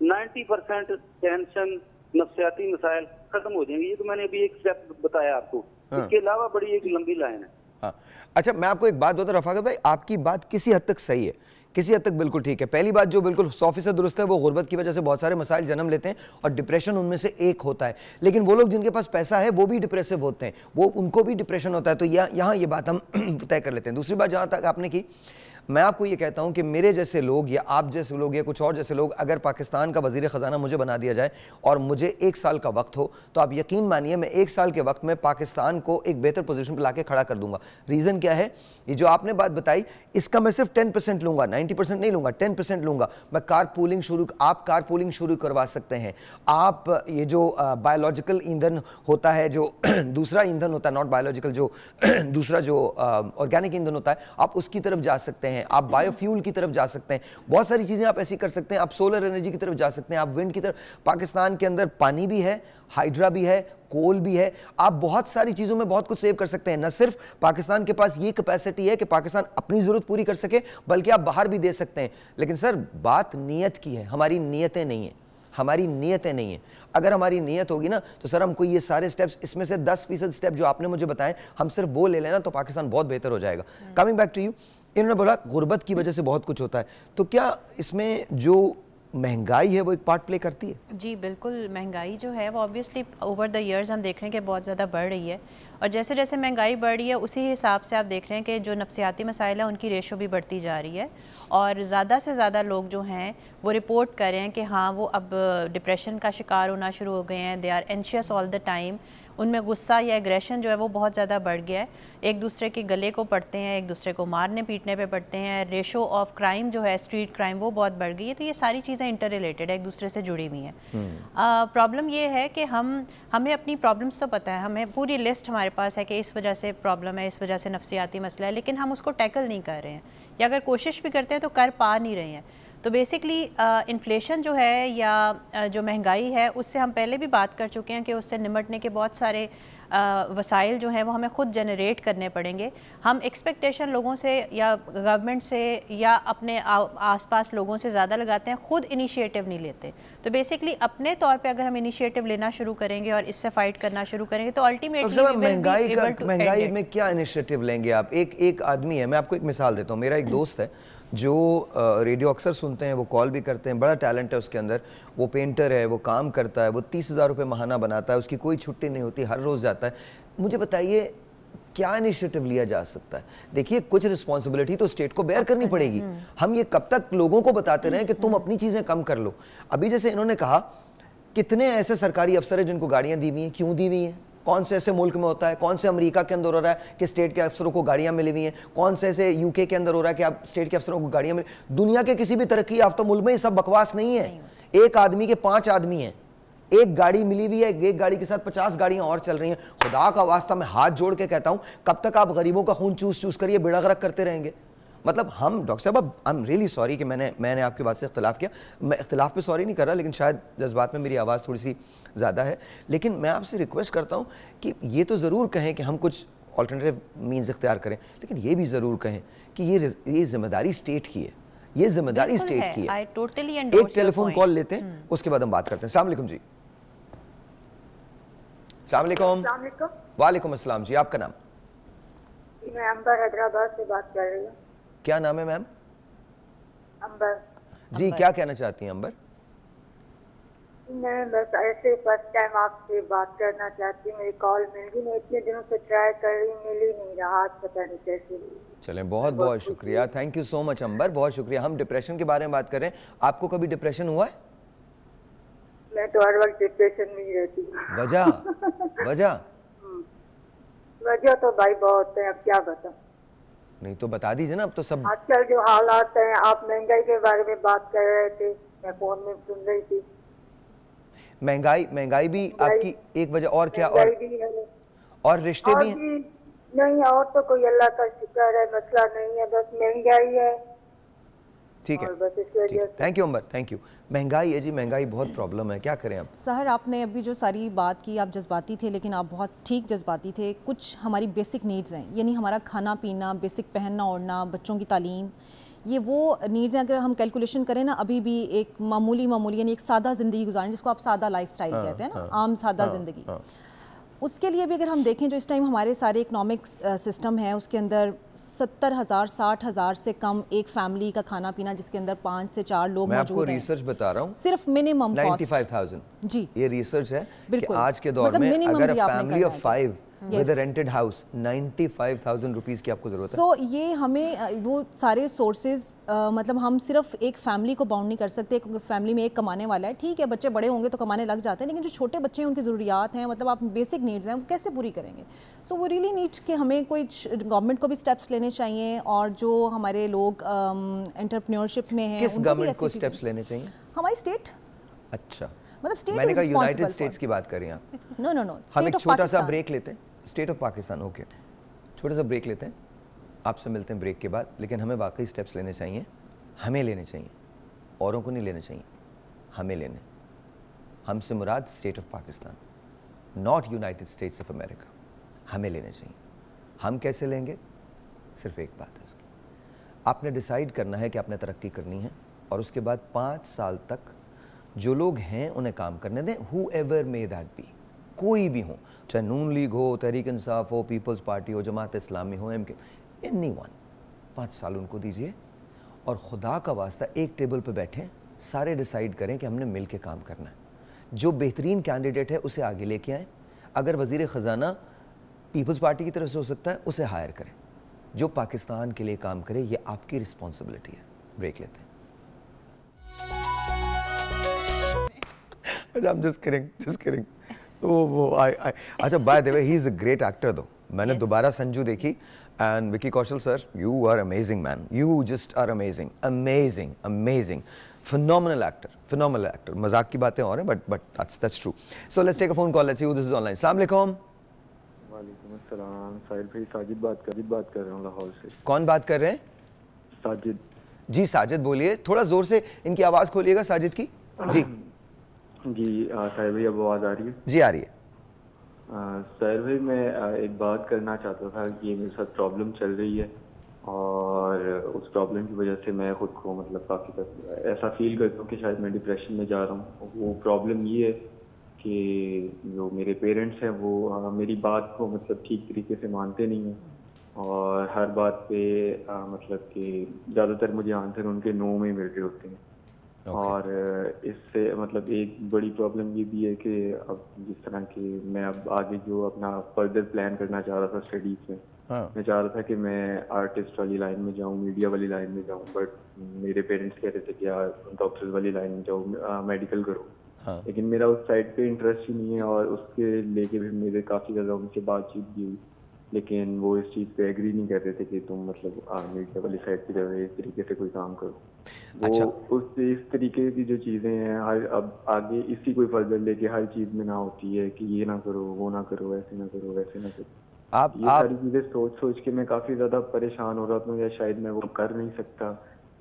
Speaker 5: 90% टेंशन नफ्सियाती मसाइल खत्म हो जाएंगे। ये तो मैंने अभी एक स्टेप बताया आपको। इसके अलावा बड़ी एक लंबी लाइन है।
Speaker 1: हाँ। अच्छा, मैं आपको एक बात बताऊं रफाकत भाई, आपकी बात किसी हद तक सही है, किसी हद तक बिल्कुल ठीक है। पहली बात जो बिल्कुल 100% दुरुस्त है, वो गुर्बत की वजह से बहुत सारे मसाइल जन्म लेते हैं और डिप्रेशन उनमें से एक होता है। लेकिन वो लोग जिनके पास पैसा है वो भी डिप्रेसिव होते हैं, वो उनको भी डिप्रेशन होता है। तो यहाँ ये बात हम तय कर लेते हैं। दूसरी बात जहाँ तक आपने की, मैं आपको ये कहता हूँ कि मेरे जैसे लोग या आप जैसे लोग या कुछ और जैसे लोग, अगर पाकिस्तान का वज़ीर ख़जाना मुझे बना दिया जाए और मुझे 1 साल का वक्त हो, तो आप यकीन मानिए मैं 1 साल के वक्त में पाकिस्तान को एक बेहतर पोजीशन पर लाके खड़ा कर दूंगा। रीज़न क्या है? ये जो आपने बात बताई, इसका मैं सिर्फ 10% लूँगा, 90% नहीं लूँगा, 10% लूँगा। मैं कार पूलिंग शुरू करवा सकते हैं। आप ये जो बायोलॉजिकल ईंधन होता है, जो दूसरा ईंधन होता है, नॉट बायोलॉजिकल, जो दूसरा जो ऑर्गेनिक ईंधन होता है, आप उसकी तरफ जा सकते हैं। आप बायोफ्यूल की तरफ जा सकते हैं। बहुत सारी चीज़ें आप ऐसी कर सकते हैं। आप सोलर एनर्जी की तरफ जा सकते हैं, आप विंड की तरफ। पाकिस्तान के अंदर पानी भी है, हाइड्रा भी है, कोल भी है। आप बहुत सारी चीज़ों में बहुत कुछ सेव कर सकते हैं। न सिर्फ पाकिस्तान के पास ये कैपेसिटी है कि पाकिस्तान अपनी ज़रूरत पूरी कर सके, बल्कि आप बाहर भी दे सकते हैं। लेकिन सर, बात नीयत की है, हमारी नीयतें नहीं हैं। हमारी नीयतें नहीं हैं। अगर हमारी नीयत होगी ना, तो सर हमको ये सारे स्टेप्स, इसमें से 10% स्टेप जो आपने मुझे बताएं, हम सिर्फ वो ले लेना तो पाकिस्तान बहुत बेहतर हो जाएगा। कमिंग बैक टू यू, इन्होंने बोला गुर्बत की वजह से बहुत कुछ होता है, तो क्या इसमें जो महंगाई है वो एक पार्ट प्ले करती है?
Speaker 3: जी बिल्कुल, महंगाई जो है वो ऑब्वियसली ओवर द इयर्स हम देख रहे हैं कि बहुत ज़्यादा बढ़ रही है, और जैसे जैसे महंगाई बढ़ रही है उसी हिसाब से आप देख रहे हैं कि जो नफ्सियाती मसाइल है उनकी रेशो भी बढ़ती जा रही है, और ज़्यादा से ज़्यादा लोग जो हैं वो रिपोर्ट कर रहे हैं कि हाँ वो अब डिप्रेशन का शिकार होना शुरू हो गए हैं। They are anxious all the time. उनमें गुस्सा या एग्रेशन जो है वो बहुत ज़्यादा बढ़ गया है। एक दूसरे के गले को पड़ते हैं, एक दूसरे को मारने पीटने पे पड़ते हैं। रेशो ऑफ क्राइम जो है, स्ट्रीट क्राइम, वो बहुत बढ़ गई है। तो ये सारी चीज़ें इंटर रिलेटेड है, एक दूसरे से जुड़ी हुई हैं। प्रॉब्लम ये है कि हमें अपनी प्रॉब्लम्स तो पता है, हमें पूरी लिस्ट हमारे पास है कि इस वजह से प्रॉब्लम है, इस वजह से नफ्सियाती मसला है, लेकिन हम उसको टैकल नहीं कर रहे हैं, या अगर कोशिश भी करते हैं तो कर पा नहीं रहे हैं। तो बेसिकली इन्फ्लेशन जो है या जो महंगाई है, उससे हम पहले भी बात कर चुके हैं कि उससे निमटने के बहुत सारे वसाइल जो हैं वो हमें ख़ुद जनरेट करने पड़ेंगे। हम एक्सपेक्टेशन लोगों से या गवर्नमेंट से या अपने आसपास लोगों से ज़्यादा लगाते हैं, ख़ुद इनिशिएटिव नहीं लेते। तो बेसिकली अपने तौर पे अगर हम इनिशिएटिव लेना शुरू करेंगे और इससे फाइट करना शुरू करेंगे तो अल्टीमेटली
Speaker 1: महंगाई में क्या इनिशिएटिव लेंगे आप? एक आदमी है, मैं आपको एक मिसाल देता हूँ। मेरा एक दोस्त है जो रेडियो अक्सर सुनते हैं, वो कॉल भी करते हैं, बड़ा टैलेंट है उसके अंदर, वो पेंटर है, वो काम करता है, वो 30,000 रुपये महाना बनाता है, उसकी कोई छुट्टी नहीं होती, हर रोज़ जाता है। मुझे बताइए क्या इनिशिएटिव लिया जा सकता है? देखिए, कुछ रिस्पॉन्सिबिलिटी तो स्टेट को बेयर करनी पड़ेगी। हम ये कब तक लोगों को बताते रहें कि तुम अपनी चीज़ें कम कर लो? अभी जैसे इन्होंने कहा, कितने ऐसे सरकारी अफसर हैं जिनको गाड़ियाँ दी हुई हैं? क्यों दी हुई हैं? कौन से ऐसे मुल्क में होता है? कौन से अमेरिका के अंदर हो रहा है कि स्टेट के अफसरों को गाड़ियां मिली हुई हैं? कौन से ऐसे यूके के अंदर हो रहा है कि आप स्टेट के अफसरों को गाड़ियां मिली? दुनिया के किसी भी तरक्की याफ्ता मुल्क में ये सब बकवास नहीं है। एक आदमी के 5 आदमी हैं, एक गाड़ी मिली हुई है, एक गाड़ी के साथ 50 गाड़ियां और चल रही हैं। खुदा का वास्ता मैं हाथ जोड़ के कहता हूं, कब तक आप गरीबों का खून चूस चूस करिए बेड़ा गर्क करते रहेंगे? मतलब हम डॉक्टर साहब, अब आई एम रियली सॉरी कि मैंने आपकी बात से इख्तिलाफ किया। मैं इख्तिलाफ पे सॉरी नहीं कर रहा, लेकिन शायद जज्बात में मेरी आवाज़ थोड़ी सी ज़्यादा है। लेकिन मैं आपसे रिक्वेस्ट करता हूँ कि ये तो ज़रूर कहें कि हम कुछ ऑल्टरनेटिव मीन्स इख्तियार करें, लेकिन ये भी ज़रूर कहें कि ये जिम्मेदारी स्टेट की है, ये जिम्मेदारी स्टेट की है। एक टेलीफोन कॉल लेते हैं, उसके बाद हम बात करते हैं। अस्सलाम वालेकुम जी। अस्सलाम वालेकुम। वालेकुम अस्सलाम जी, आपका नाम?
Speaker 7: मैं अंबर हैदराबाद से बात कर रही हूँ।
Speaker 1: क्या नाम है मैम?
Speaker 7: अंबर
Speaker 1: जी। क्या कहना चाहती हैं अंबर?
Speaker 7: मैं बस ऐसे फर्स्ट टाइम आपसे बात करना चाहती हूँ। मेरी कॉल मिल गई, मैं इतने दिनों से ट्राई कर रही, मिल ही नहीं रहा, आज पता नहीं कैसे। चलें,
Speaker 1: बहुत बहुत शुक्रिया, थैंक यू सो मच अंबर, बहुत शुक्रिया। हम डिप्रेशन के बारे में बात कर रहे हैं। आपको कभी डिप्रेशन हुआ है?
Speaker 7: मैं तो हर वक्त डिप्रेशन में ही रहती हूँ।
Speaker 1: वजह
Speaker 7: तो भाई बहुत है, अब क्या बताऊं।
Speaker 1: नहीं तो बता दीजिए ना। अब तो सब
Speaker 7: आजकल जो हालात हैं, आप महंगाई के बारे में बात कर रहे थे, मैं फोन में सुन रही थी।
Speaker 1: महंगाई भी आपकी एक वजह, और क्या? और रिश्ते भी हैं?
Speaker 7: नहीं, और तो कोई अल्लाह का शुक्र है, मसला नहीं है, बस महंगाई है।
Speaker 1: ठीक है, thank you Amber, thank you. महंगाई है जी, महंगाई बहुत प्रॉब्लम है, क्या करें अब?
Speaker 4: सहर, आपने अभी जो सारी बात की, आप जज्बाती थे, लेकिन आप बहुत ठीक जज्बाती थे। कुछ हमारी बेसिक नीड्स हैं, यानी हमारा खाना पीना, बेसिक पहनना ओढ़ना, बच्चों की तालीम, ये वो नीड्स हैं। अगर हम कैलकुलेशन करें ना, अभी भी एक मामूली यानी एक सादा ज़िंदगी गुजारें, जिसको आप सादा लाइफस्टाइल कहते हैं ना, आम सादा ज़िंदगी, उसके लिए भी अगर हम देखें, जो इस टाइम हमारे सारे इकोनॉमिक सिस्टम है, उसके अंदर 70,000 60,000 से कम एक फैमिली का खाना पीना, जिसके अंदर 5 से 4 लोग मौजूद हैं।
Speaker 1: मैं आपको रिसर्च बता रहा हूँ,
Speaker 4: सिर्फ मिनिमम
Speaker 1: 95,000
Speaker 4: जी,
Speaker 1: ये रिसर्च है कि आज के दौर में अगर family of 5 with a rented house 95,000 rupees की आपको जरूरत है।
Speaker 4: सो ये हमें वो सारे सोर्सेज मतलब हम सिर्फ एक फैमिली को बाउंड नहीं कर सकते। एक फैमिली में एक कमाने वाला है, ठीक है, बच्चे बड़े होंगे तो कमाने लग जाते हैं, लेकिन जो छोटे बच्चे हैं उनकी ज़रूरियात हैं, मतलब आप बेसिक नीड्स हैं, वो कैसे पूरी करेंगे? सो वो रियली नीड कि हमें कोई गवर्नमेंट को भी स्टेप्स लेने चाहिए, और जो हमारे लोग एंटरप्रेन्योरशिप में हैं
Speaker 1: किस गवर्नमेंट को स्टेप्स लेने चाहिए?
Speaker 4: हमारी स्टेट।
Speaker 1: अच्छा,
Speaker 4: मतलब स्टेट
Speaker 1: मैंने कहा यूनाइटेड स्टेट्स की बात कर रही हैं आप।
Speaker 4: नो नो नो,
Speaker 1: हम एक छोटा सा ब्रेक लेते हैं। स्टेट ऑफ पाकिस्तान, ओके, छोटा सा ब्रेक लेते हैं, आपसे मिलते हैं ब्रेक के बाद। लेकिन हमें वाकई स्टेप्स लेने चाहिए, हमें लेने चाहिए, औरों को नहीं लेने चाहिए, हमें लेने। हमसे मुराद state of Pakistan, not United States of America. हमें लेने चाहिए। हम कैसे लेंगे? सिर्फ एक बात है उसकी, आपने डिसाइड करना है कि आपने तरक्की करनी है, और उसके बाद 5 साल तक जो लोग हैं उन्हें काम करने दें, whoever may that be, कोई भी हो, चाहे नून लीग हो, तहरीक इंसाफ हो, पीपल्स पार्टी हो, जमात इस्लामी हो, MK, एनीवन, 5 साल उनको दीजिए, और खुदा का वास्ता एक टेबल पे बैठें, सारे डिसाइड करें कि हमने मिल के काम करना है। जो बेहतरीन कैंडिडेट है उसे आगे लेके आएँ। अगर वज़ीर ख़जाना पीपल्स पार्टी की तरफ से हो सकता है, उसे हायर करें। जो पाकिस्तान के लिए काम करे, ये आपकी रिस्पॉन्सिबिलिटी है। ब्रेक लेते हैं। I'm just kidding. अच्छा, by the way, he is a great actor though. मैंने दोबारा संजू देखी, and Vicky Kaushal sir, you are amazing man. You just are amazing. Phenomenal actor. मजाक की बातें और हैं, but that's true. So let's take a phone call. Let's see who this is online. अस्सलाम वालेकुम।
Speaker 8: वालेकुम अस्सलाम। साहिल भाई, साजिद बात कर रहा हूँ लाहौर से।
Speaker 1: कौन बात कर रहे हैं?
Speaker 8: साजिद
Speaker 1: जी। साजिद बोलिए, थोड़ा जोर से इनकी आवाज़ खोलिएगा साजिद की। जी
Speaker 8: साहिल भाई, अब आवाज़ आ रही है?
Speaker 1: जी आ रही है।
Speaker 8: साहिल भाई, मैं एक बात करना चाहता था कि मेरे साथ प्रॉब्लम चल रही है, और उस प्रॉब्लम की वजह से मैं खुद को मतलब काफ़ी ऐसा फील करता हूँ कि शायद मैं डिप्रेशन में जा रहा हूँ। वो प्रॉब्लम ये है कि जो मेरे पेरेंट्स हैं वो मेरी बात को मतलब ठीक तरीके से मानते नहीं हैं, और हर बात पे मतलब कि ज़्यादातर मुझे आंसर उनके नो में मिल रहे होते हैं। और इससे मतलब एक बड़ी प्रॉब्लम ये भी है कि अब जिस तरह की मैं अब आगे जो अपना फर्दर प्लान करना चाह रहा था स्टडीज़ में, मैं चाह रहा था कि मैं आर्टिस्ट वाली लाइन में जाऊँ, मीडिया वाली लाइन में जाऊँ, बट मेरे पेरेंट्स कह रहे थे कि यार डॉक्टर वाली लाइन में जाओ, मेडिकल करो। लेकिन मेरा उस साइड पे इंटरेस्ट ही नहीं है, और उसके लेके भी मेरे काफ़ी ज़्यादा उनसे बातचीत भी हुई, लेकिन वो इस चीज़ पे एग्री नहीं कर रहे थे कि तुम मतलब मीडिया वाली साइड की तरह इस तरीके से कोई काम करो।
Speaker 1: अच्छा।
Speaker 8: वो इस तरीके की जो चीज़ें हैं, हर अब आगे इसी कोई फर्दर लेके हर चीज़ में ना होती है कि ये ना करो, वो ना करो, ऐसे ना करो, वैसे ना करो। ये सारी चीज़ें सोच के मैं काफ़ी ज़्यादा परेशान हो रहा था, या शायद मैं वो कर नहीं सकता,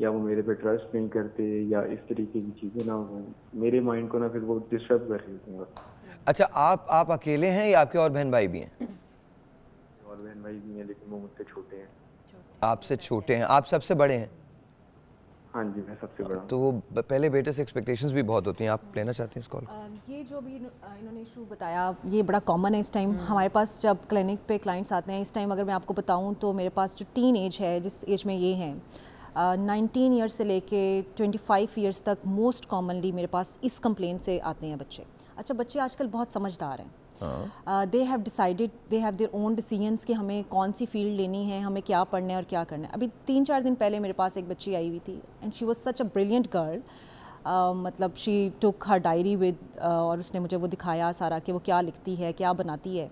Speaker 8: या वो मेरे पे ट्रस्ट नहीं करते, या इस तरीके की चीज़ें ना हो मेरे माइंड को ना फिर वो डिस्टर्ब कर रही थी।
Speaker 1: अच्छा, आप अकेले हैं या आपके और बहन भाई भी हैं?
Speaker 8: और बहन भाई भी हैं, लेकिन वो मुझसे छोटे हैं।
Speaker 1: आपसे छोटे हैं? आप सबसे बड़े हैं?
Speaker 8: हाँ जी, मैं सबसे बड़ा।
Speaker 1: तो वो पहले बेटे से एक्सपेक्टेशंस भी बहुत होती हैं। आप लेना चाहते हैं इस कॉल?
Speaker 4: ये जो भी इन्होंने इशू बताया, ये बड़ा कॉमन है इस टाइम हमारे पास जब क्लिनिक पे क्लाइंट्स आते हैं। इस टाइम अगर मैं आपको बताऊं तो मेरे पास जो टीन एज है, जिस एज में ये हैं 19 ईयर्स से लेके 25 ईयर्स तक, मोस्ट कॉमनली मेरे पास इस कंप्लेंट से आते हैं बच्चे। अच्छा, बच्चे आजकल बहुत समझदार हैं। They have decided, they have their own decisions कि हमें कौन सी फील्ड लेनी है, हमें क्या पढ़ना है और क्या करना है। अभी 3-4 दिन पहले मेरे पास एक बच्ची आई हुई थी, and she was such a brilliant girl. मतलब she took her diary with, और उसने मुझे वो दिखाया सारा कि वो क्या लिखती है, क्या बनाती है।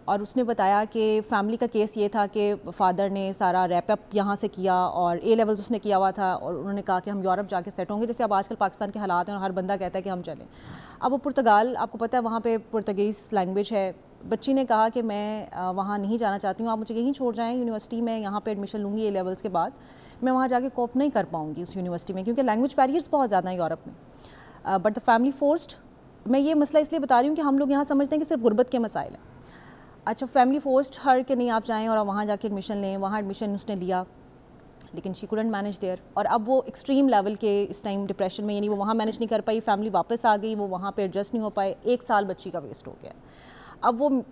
Speaker 4: और उसने बताया कि फैमिली का केस ये था कि फ़ादर ने सारा रैप अप यहाँ से किया, और ए लेवल्स उसने किया हुआ था, और उन्होंने कहा कि हम यूरोप जाके सेट होंगे, जैसे अब आजकल पाकिस्तान के हालात हैं और हर बंदा कहता है कि हम चलें। अब वो पुर्तगाल, आपको पता है वहाँ पे पुर्तगीज़ लैंग्वेज है। बच्ची ने कहा कि मैं वहाँ नहीं जाना चाहती हूँ, आप मुझे यहीं छोड़ जाएँ यूनिवर्सिटी में, यहाँ पे एडमिशन लूँगी ए लेवल्स के बाद। मैं वहाँ जाके कोप नहीं कर पाऊँगी उस यूनिवर्सिटी में, क्योंकि लैंग्वेज बैरियर्स बहुत ज़्यादा हैं यूरोप में। बट द फैमिली फोर्स्ड, मैं ये मसला इसलिए बता रही हूँ कि हम लोग यहाँ समझते हैं कि सिर्फ गुर्बत के मसाइल हैं। अच्छा, फैमिली फोर्स्ड हर कि नहीं आप जाएँ और वहाँ जाके एडमिशन लें। वहाँ एडमिशन उसने लिया, लेकिन शी कुडंट मैनेज देयर, और अब वो एक्सट्रीम लेवल के इस टाइम डिप्रेशन में, यानी वो वहाँ मैनेज नहीं कर पाई, फैमिली वापस आ गई, वो वहाँ पे एडजस्ट नहीं हो पाए। 1 साल बच्ची का वेस्ट हो गया। अब वो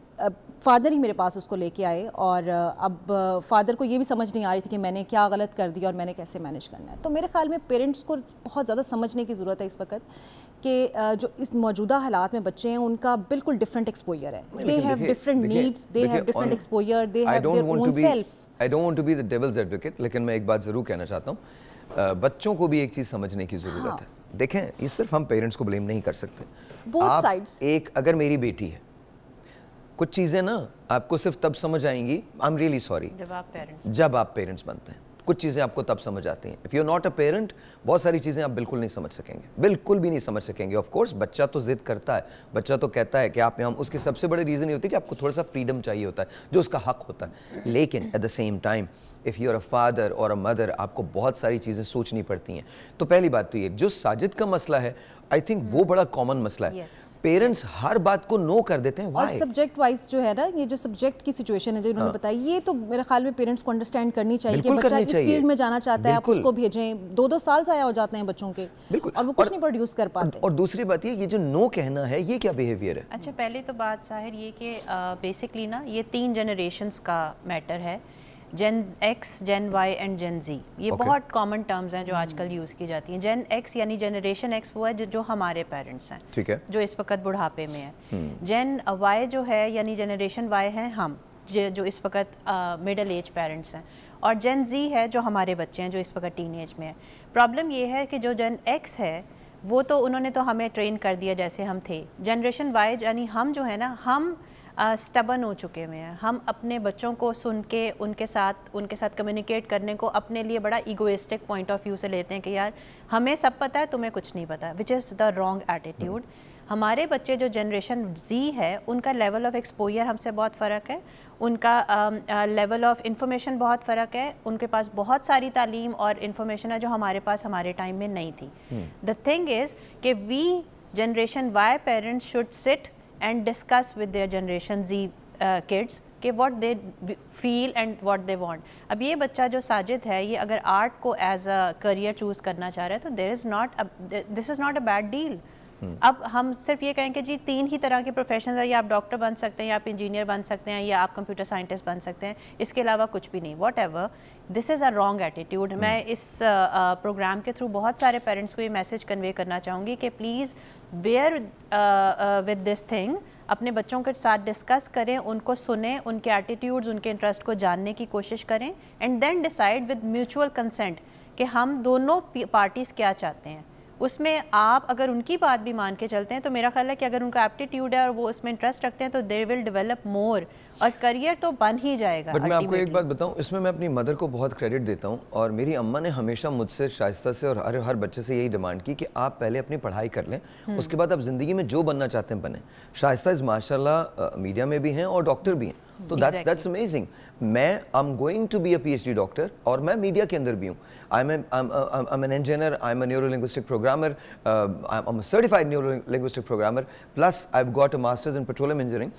Speaker 4: फादर ही मेरे पास उसको लेके आए और अब फादर को ये भी समझ नहीं आ रही थी कि मैंने क्या गलत कर दिया और मैंने कैसे मैनेज करना है। तो मेरे ख्याल में पेरेंट्स को बहुत ज़्यादा समझने की ज़रूरत है इस वक्त कि जो इस मौजूदा हालात में बच्चे हैं उनका बिल्कुल डिफरेंट एक्सपोजर है, they have different needs, they have different exposure, they have their own self.
Speaker 1: I don't want to be the devil's advocate, लेकिन मैं एक बात ज़रूर कहना चाहता हूँ, बच्चों को भी एक चीज़ समझने की ज़रूरत है। देखें, ये सिर्फ हम पेरेंट्स को ब्लेम नहीं कर सकते,
Speaker 4: बोथ साइड्स।
Speaker 1: एक अगर मेरी बेटी है, कुछ चीज़ें ना आपको सिर्फ तब समझ आएंगी, आई एम रियली सॉरी, जब आप पेरेंट्स बनते हैं। कुछ चीज़ें आपको तब समझ आती हैं। If you are not a parent, बहुत सारी चीज़ें आप बिल्कुल नहीं समझ सकेंगे, बिल्कुल भी नहीं समझ सकेंगे। ऑफ कोर्स बच्चा तो जिद करता है, बच्चा तो कहता है कि आप यहाँ, उसकी सबसे बड़ी रीज़न ये होती है कि आपको थोड़ा सा फ्रीडम चाहिए होता है, जो उसका हक होता है। लेकिन at the same time if you are a father और अ मदर, आपको बहुत सारी चीज़ें सोचनी पड़ती हैं। तो पहली बात तो ये, जो साजिद का मसला है, आई थिंक वो बड़ा कॉमन मसला है। पेरेंट्स हर बात को नो कर देते हैं।
Speaker 4: और सब्जेक्ट वाइज जो है ना, ये जो सब्जेक्ट की सिचुएशन है जो उन्होंने बताई, ये तो मेरे ख्याल में पेरेंट्स को अंडरस्टैंड करनी चाहिए कि बच्चा इस फील्ड में जाना चाहता है, आप उसको भेजें। 2-2 साल ज़ाया हो जाते हैं बच्चों के, और वो कुछ नहीं प्रोड्यूस कर पाते।
Speaker 1: और दूसरी बात ये जो नो कहना है, ये क्या बिहेवियर है?
Speaker 3: अच्छा, पहले तो बात साहिर ये कि बेसिकली ना ये 3 जनरेशंस का मैटर है, जेन एक्स, जेन वाई एंड जेन जी। ये बहुत कॉमन टर्म्स हैं जो आजकल यूज़ की जाती हैं। जेन एक्स यानी जनरेशन एक्स वो है जो हमारे पेरेंट्स हैं,
Speaker 1: ठीक है,
Speaker 3: जो इस वक्त बुढ़ापे में है। जेन वाई जो है यानी जनरेशन वाई है हम, जो इस वक्त मिडल एज पेरेंट्स हैं। और जेन जी है जो हमारे बच्चे हैं जो इस वक्त टीन एज में है। प्रॉब्लम ये है कि जो जेन एक्स है वो तो उन्होंने तो हमें ट्रेन कर दिया जैसे हम थे। जनरेशन वाई यानी हम जो है ना, हम स्टबन हो चुके हुए हैं। हम अपने बच्चों को सुन के उनके साथ कम्युनिकेट करने को अपने लिए बड़ा ईगोइस्टिक पॉइंट ऑफ व्यू से लेते हैं कि यार हमें सब पता है, तुम्हें कुछ नहीं पता, which is the wrong attitude. हमारे बच्चे जो जनरेशन जी है, उनका लेवल ऑफ एक्सपोजर हमसे बहुत फ़र्क है, उनका लेवल ऑफ इंफॉर्मेशन बहुत फ़र्क है, उनके पास बहुत सारी तालीम और इन्फॉर्मेशन है जो हमारे पास हमारे टाइम में नहीं थी। द थिंग इज़ कि we generation Y parents should sit and discuss with their generation Z kids कि what they feel and what they want। अब ये बच्चा जो साजिद है, ये अगर आर्ट को एज अ करियर चूज़ करना चाह रहा है तो this is not a bad deal। अब हम सिर्फ ये कहें कि जी 3 ही तरह के प्रोफेशन है, या आप डॉक्टर बन सकते हैं, या आप इंजीनियर बन सकते हैं, या आप कंप्यूटर साइंटिस्ट बन सकते हैं, इसके अलावा कुछ भी नहीं। What ever, this is a wrong attitude. मैं इस प्रोग्राम के थ्रू बहुत सारे पेरेंट्स को ये मैसेज कन्वे करना चाहूँगी कि please bear with this thing. अपने बच्चों के साथ डिस्कस करें, उनको सुने, उनके एटीट्यूड्स, उनके इंटरेस्ट को जानने की कोशिश करें, and then decide with mutual consent कि हम दोनों पार्टीज़ क्या चाहते हैं। उसमें आप अगर उनकी बात भी मान के चलते हैं तो मेरा ख्याल है कि अगर उनका एप्टीट्यूड है और वो उसमें इंटरेस्ट रखते हैं तो दे विल डेवलप मोर, और करियर तो बन ही जाएगा।
Speaker 1: बट मैं आपको एक बात बताऊं, इसमें मैं अपनी मदर को बहुत क्रेडिट देता हूं, और मेरी अम्मा ने हमेशा मुझसे, शाइस्ता से और हर बच्चे से यही डिमांड की कि आप पहले अपनी पढ़ाई कर लें, उसके बाद आप ज़िंदगी में जो बनना चाहते हैं बने। शाइस्ता इज़ माशाल्लाह मीडिया में भी हैं और डॉक्टर भी हैं, तो दैट्स अमेजिंग। मैं I am going to be a PhD doctor, और मैं मीडिया के अंदर भी हूँ। I am an engineer, I am a neurolinguistic programmer, I am a certified neurolinguistic programmer, plus I have got a masters in petroleum engineering.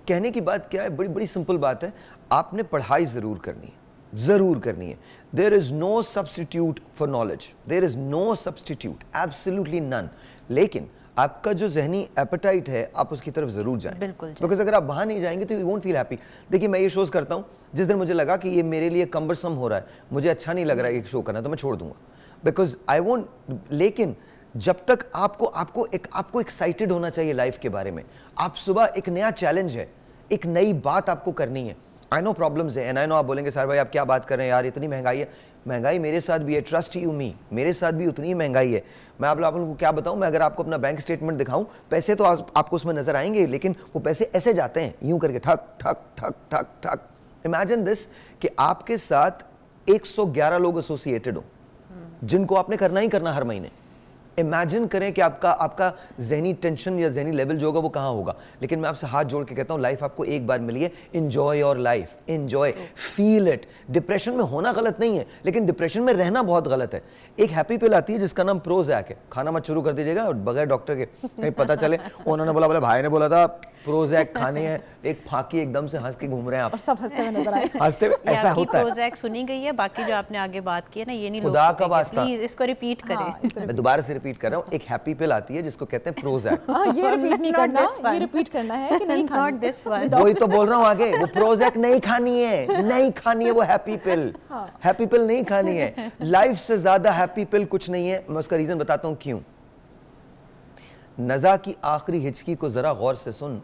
Speaker 1: कहने की बात क्या है, बड़ी सिंपल बात है, आपने पढ़ाई ज़रूर करनी है, ज़रूर करनी है। There is no substitute for knowledge, there is no substitute, absolutely none. लेकिन आपका जो जहनी एपेटाइट है, आप उसकी तरफ जरूर जाएं, बिकॉज अगर आप वहां नहीं जाएंगे तो यू वोंट फील हैप्पी। देखिए, मैं ये शोज करता हूँ, जिस दिन मुझे लगा कि ये मेरे लिए कम्बरसम हो रहा है, मुझे अच्छा नहीं लग रहा है एक शो करना, तो मैं छोड़ दूंगा, बिकॉज आई वोंट। लेकिन जब तक आपको एक्साइटेड होना चाहिए लाइफ के बारे में। आप सुबह, एक नया चैलेंज है, एक नई बात आपको करनी है। आई नो प्रॉब्लम्स है, एंड आई नो आप बोलेंगे सर भाई आप क्या बात कर रहे हैं यार, इतनी महंगाई है। महंगाई मेरे साथ भी है, ट्रस्ट यू मी, मेरे साथ भी उतनी ही महंगाई है। मैं आप लोगों को क्या बताऊं, मैं अगर आपको अपना बैंक स्टेटमेंट दिखाऊं, पैसे तो आपको उसमें नजर आएंगे, लेकिन वो पैसे ऐसे जाते हैं यूं करके, ठक ठक ठक ठक ठक। इमेजिन दिस कि आपके साथ 111 लोग एसोसिएटेड हो, जिनको आपने करना ही करना हर महीने। इमेजिन करें कि आपका जहनी टेंशन या जहनी लेवल जो होगा वो कहाँ होगा। लेकिन मैं आपसे हाथ जोड़ के कहता हूँ, लाइफ आपको एक बार मिली है, enjoy your life, enjoy, feel it. Depression में होना गलत नहीं है, लेकिन डिप्रेशन में रहना बहुत गलत है। एक हैप्पी पिल आती है जिसका नाम प्रोजैक है, खाना मत शुरू कर दीजिएगा और बगैर डॉक्टर के, कहीं पता चले उन्होंने बोला भाई ने बोला था प्रोजेक खाने हैं, एक फाकी एकदम से हंस के घूम रहे हैं आप
Speaker 4: और सब हंसते हुए नजर आए।
Speaker 1: हंसते हुए ऐसा होता है।
Speaker 3: प्रोजेक सुनी गई है, बाकी जो आपने आगे बात की है ना, ये नहीं
Speaker 1: खुदा का वास्ता
Speaker 3: प्लीज इसको रिपीट करें।
Speaker 1: मैं दोबारा से रिपीट कर रहा हूँ, एक हैप्पी पिल आती है जिसको कहते हैं प्रोजेक।
Speaker 4: ये रिपीट नहीं करना, ये रिपीट करना है कि नहीं खाना,
Speaker 3: नॉट दिस वन।
Speaker 1: वही तो बोल रहा हूँ आगे, वो प्रोजेक नहीं खानी है, नहीं खानी है वो हैप्पी पिल। हैप्पी पिल नहीं खानी है। लाइफ से ज्यादा हैप्पी पिल कुछ नहीं है। मैं उसका रीजन बताता हूँ क्यों। नज़ा की आखिरी हिचकी को जरा गौर से सुन,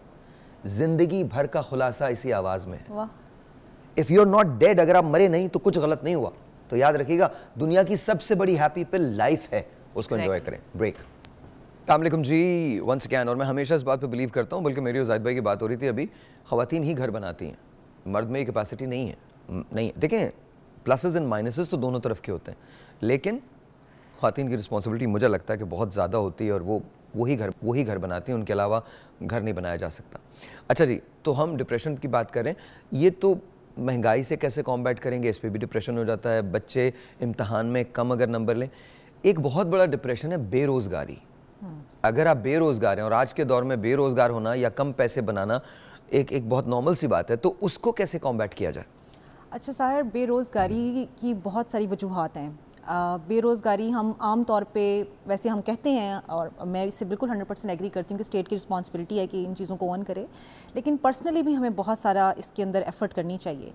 Speaker 1: जिंदगी भर का खुलासा इसी आवाज में है। If you are not dead, अगर आप मरे नहीं तो कुछ गलत नहीं हुआ। तो याद रखिएगा, दुनिया की सबसे बड़ी हैप्पी पिल लाइफ है, उसको एंजॉय करें। ब्रेक। अस्सलाम वालेकुम जी, वंस अगेन। और मैं हमेशा इस बात पे बिलीव करता हूँ, बल्कि मेरी और ज़ाहिद भाई की बात हो रही थी अभी, ख़वातीन ही घर बनाती हैं, मर्द में ये कैपेसिटी नहीं है। नहीं, देखें प्लसेस एंड माइनसेस तो दोनों तरफ के होते हैं, लेकिन ख़वातीन की रिस्पॉन्सिबिलिटी मुझे लगता है कि बहुत ज़्यादा होती है, और वो वही घर बनाती हैं, उनके अलावा घर नहीं बनाया जा सकता। अच्छा जी, तो हम डिप्रेशन की बात करें, ये तो महंगाई से कैसे कॉम्बैट करेंगे, इस पर भी डिप्रेशन हो जाता है। बच्चे इम्तहान में कम अगर नंबर लें, एक बहुत बड़ा डिप्रेशन है बेरोज़गारी। अगर आप बेरोज़गार हैं, और आज के दौर में बेरोज़गार होना या कम पैसे बनाना एक बहुत नॉर्मल सी बात है, तो उसको कैसे कॉम्बैट किया जाए?
Speaker 4: अच्छा साहर, बेरोज़गारी की बहुत सारी वजूहात हैं। बेरोज़गारी हम आम तौर पे वैसे हम कहते हैं, और मैं इससे बिल्कुल 100% एग्री करती हूँ कि स्टेट की रिस्पॉन्सिबिलिटी है कि इन चीज़ों को ऑन करे, लेकिन पर्सनली भी हमें बहुत सारा इसके अंदर एफ़र्ट करनी चाहिए।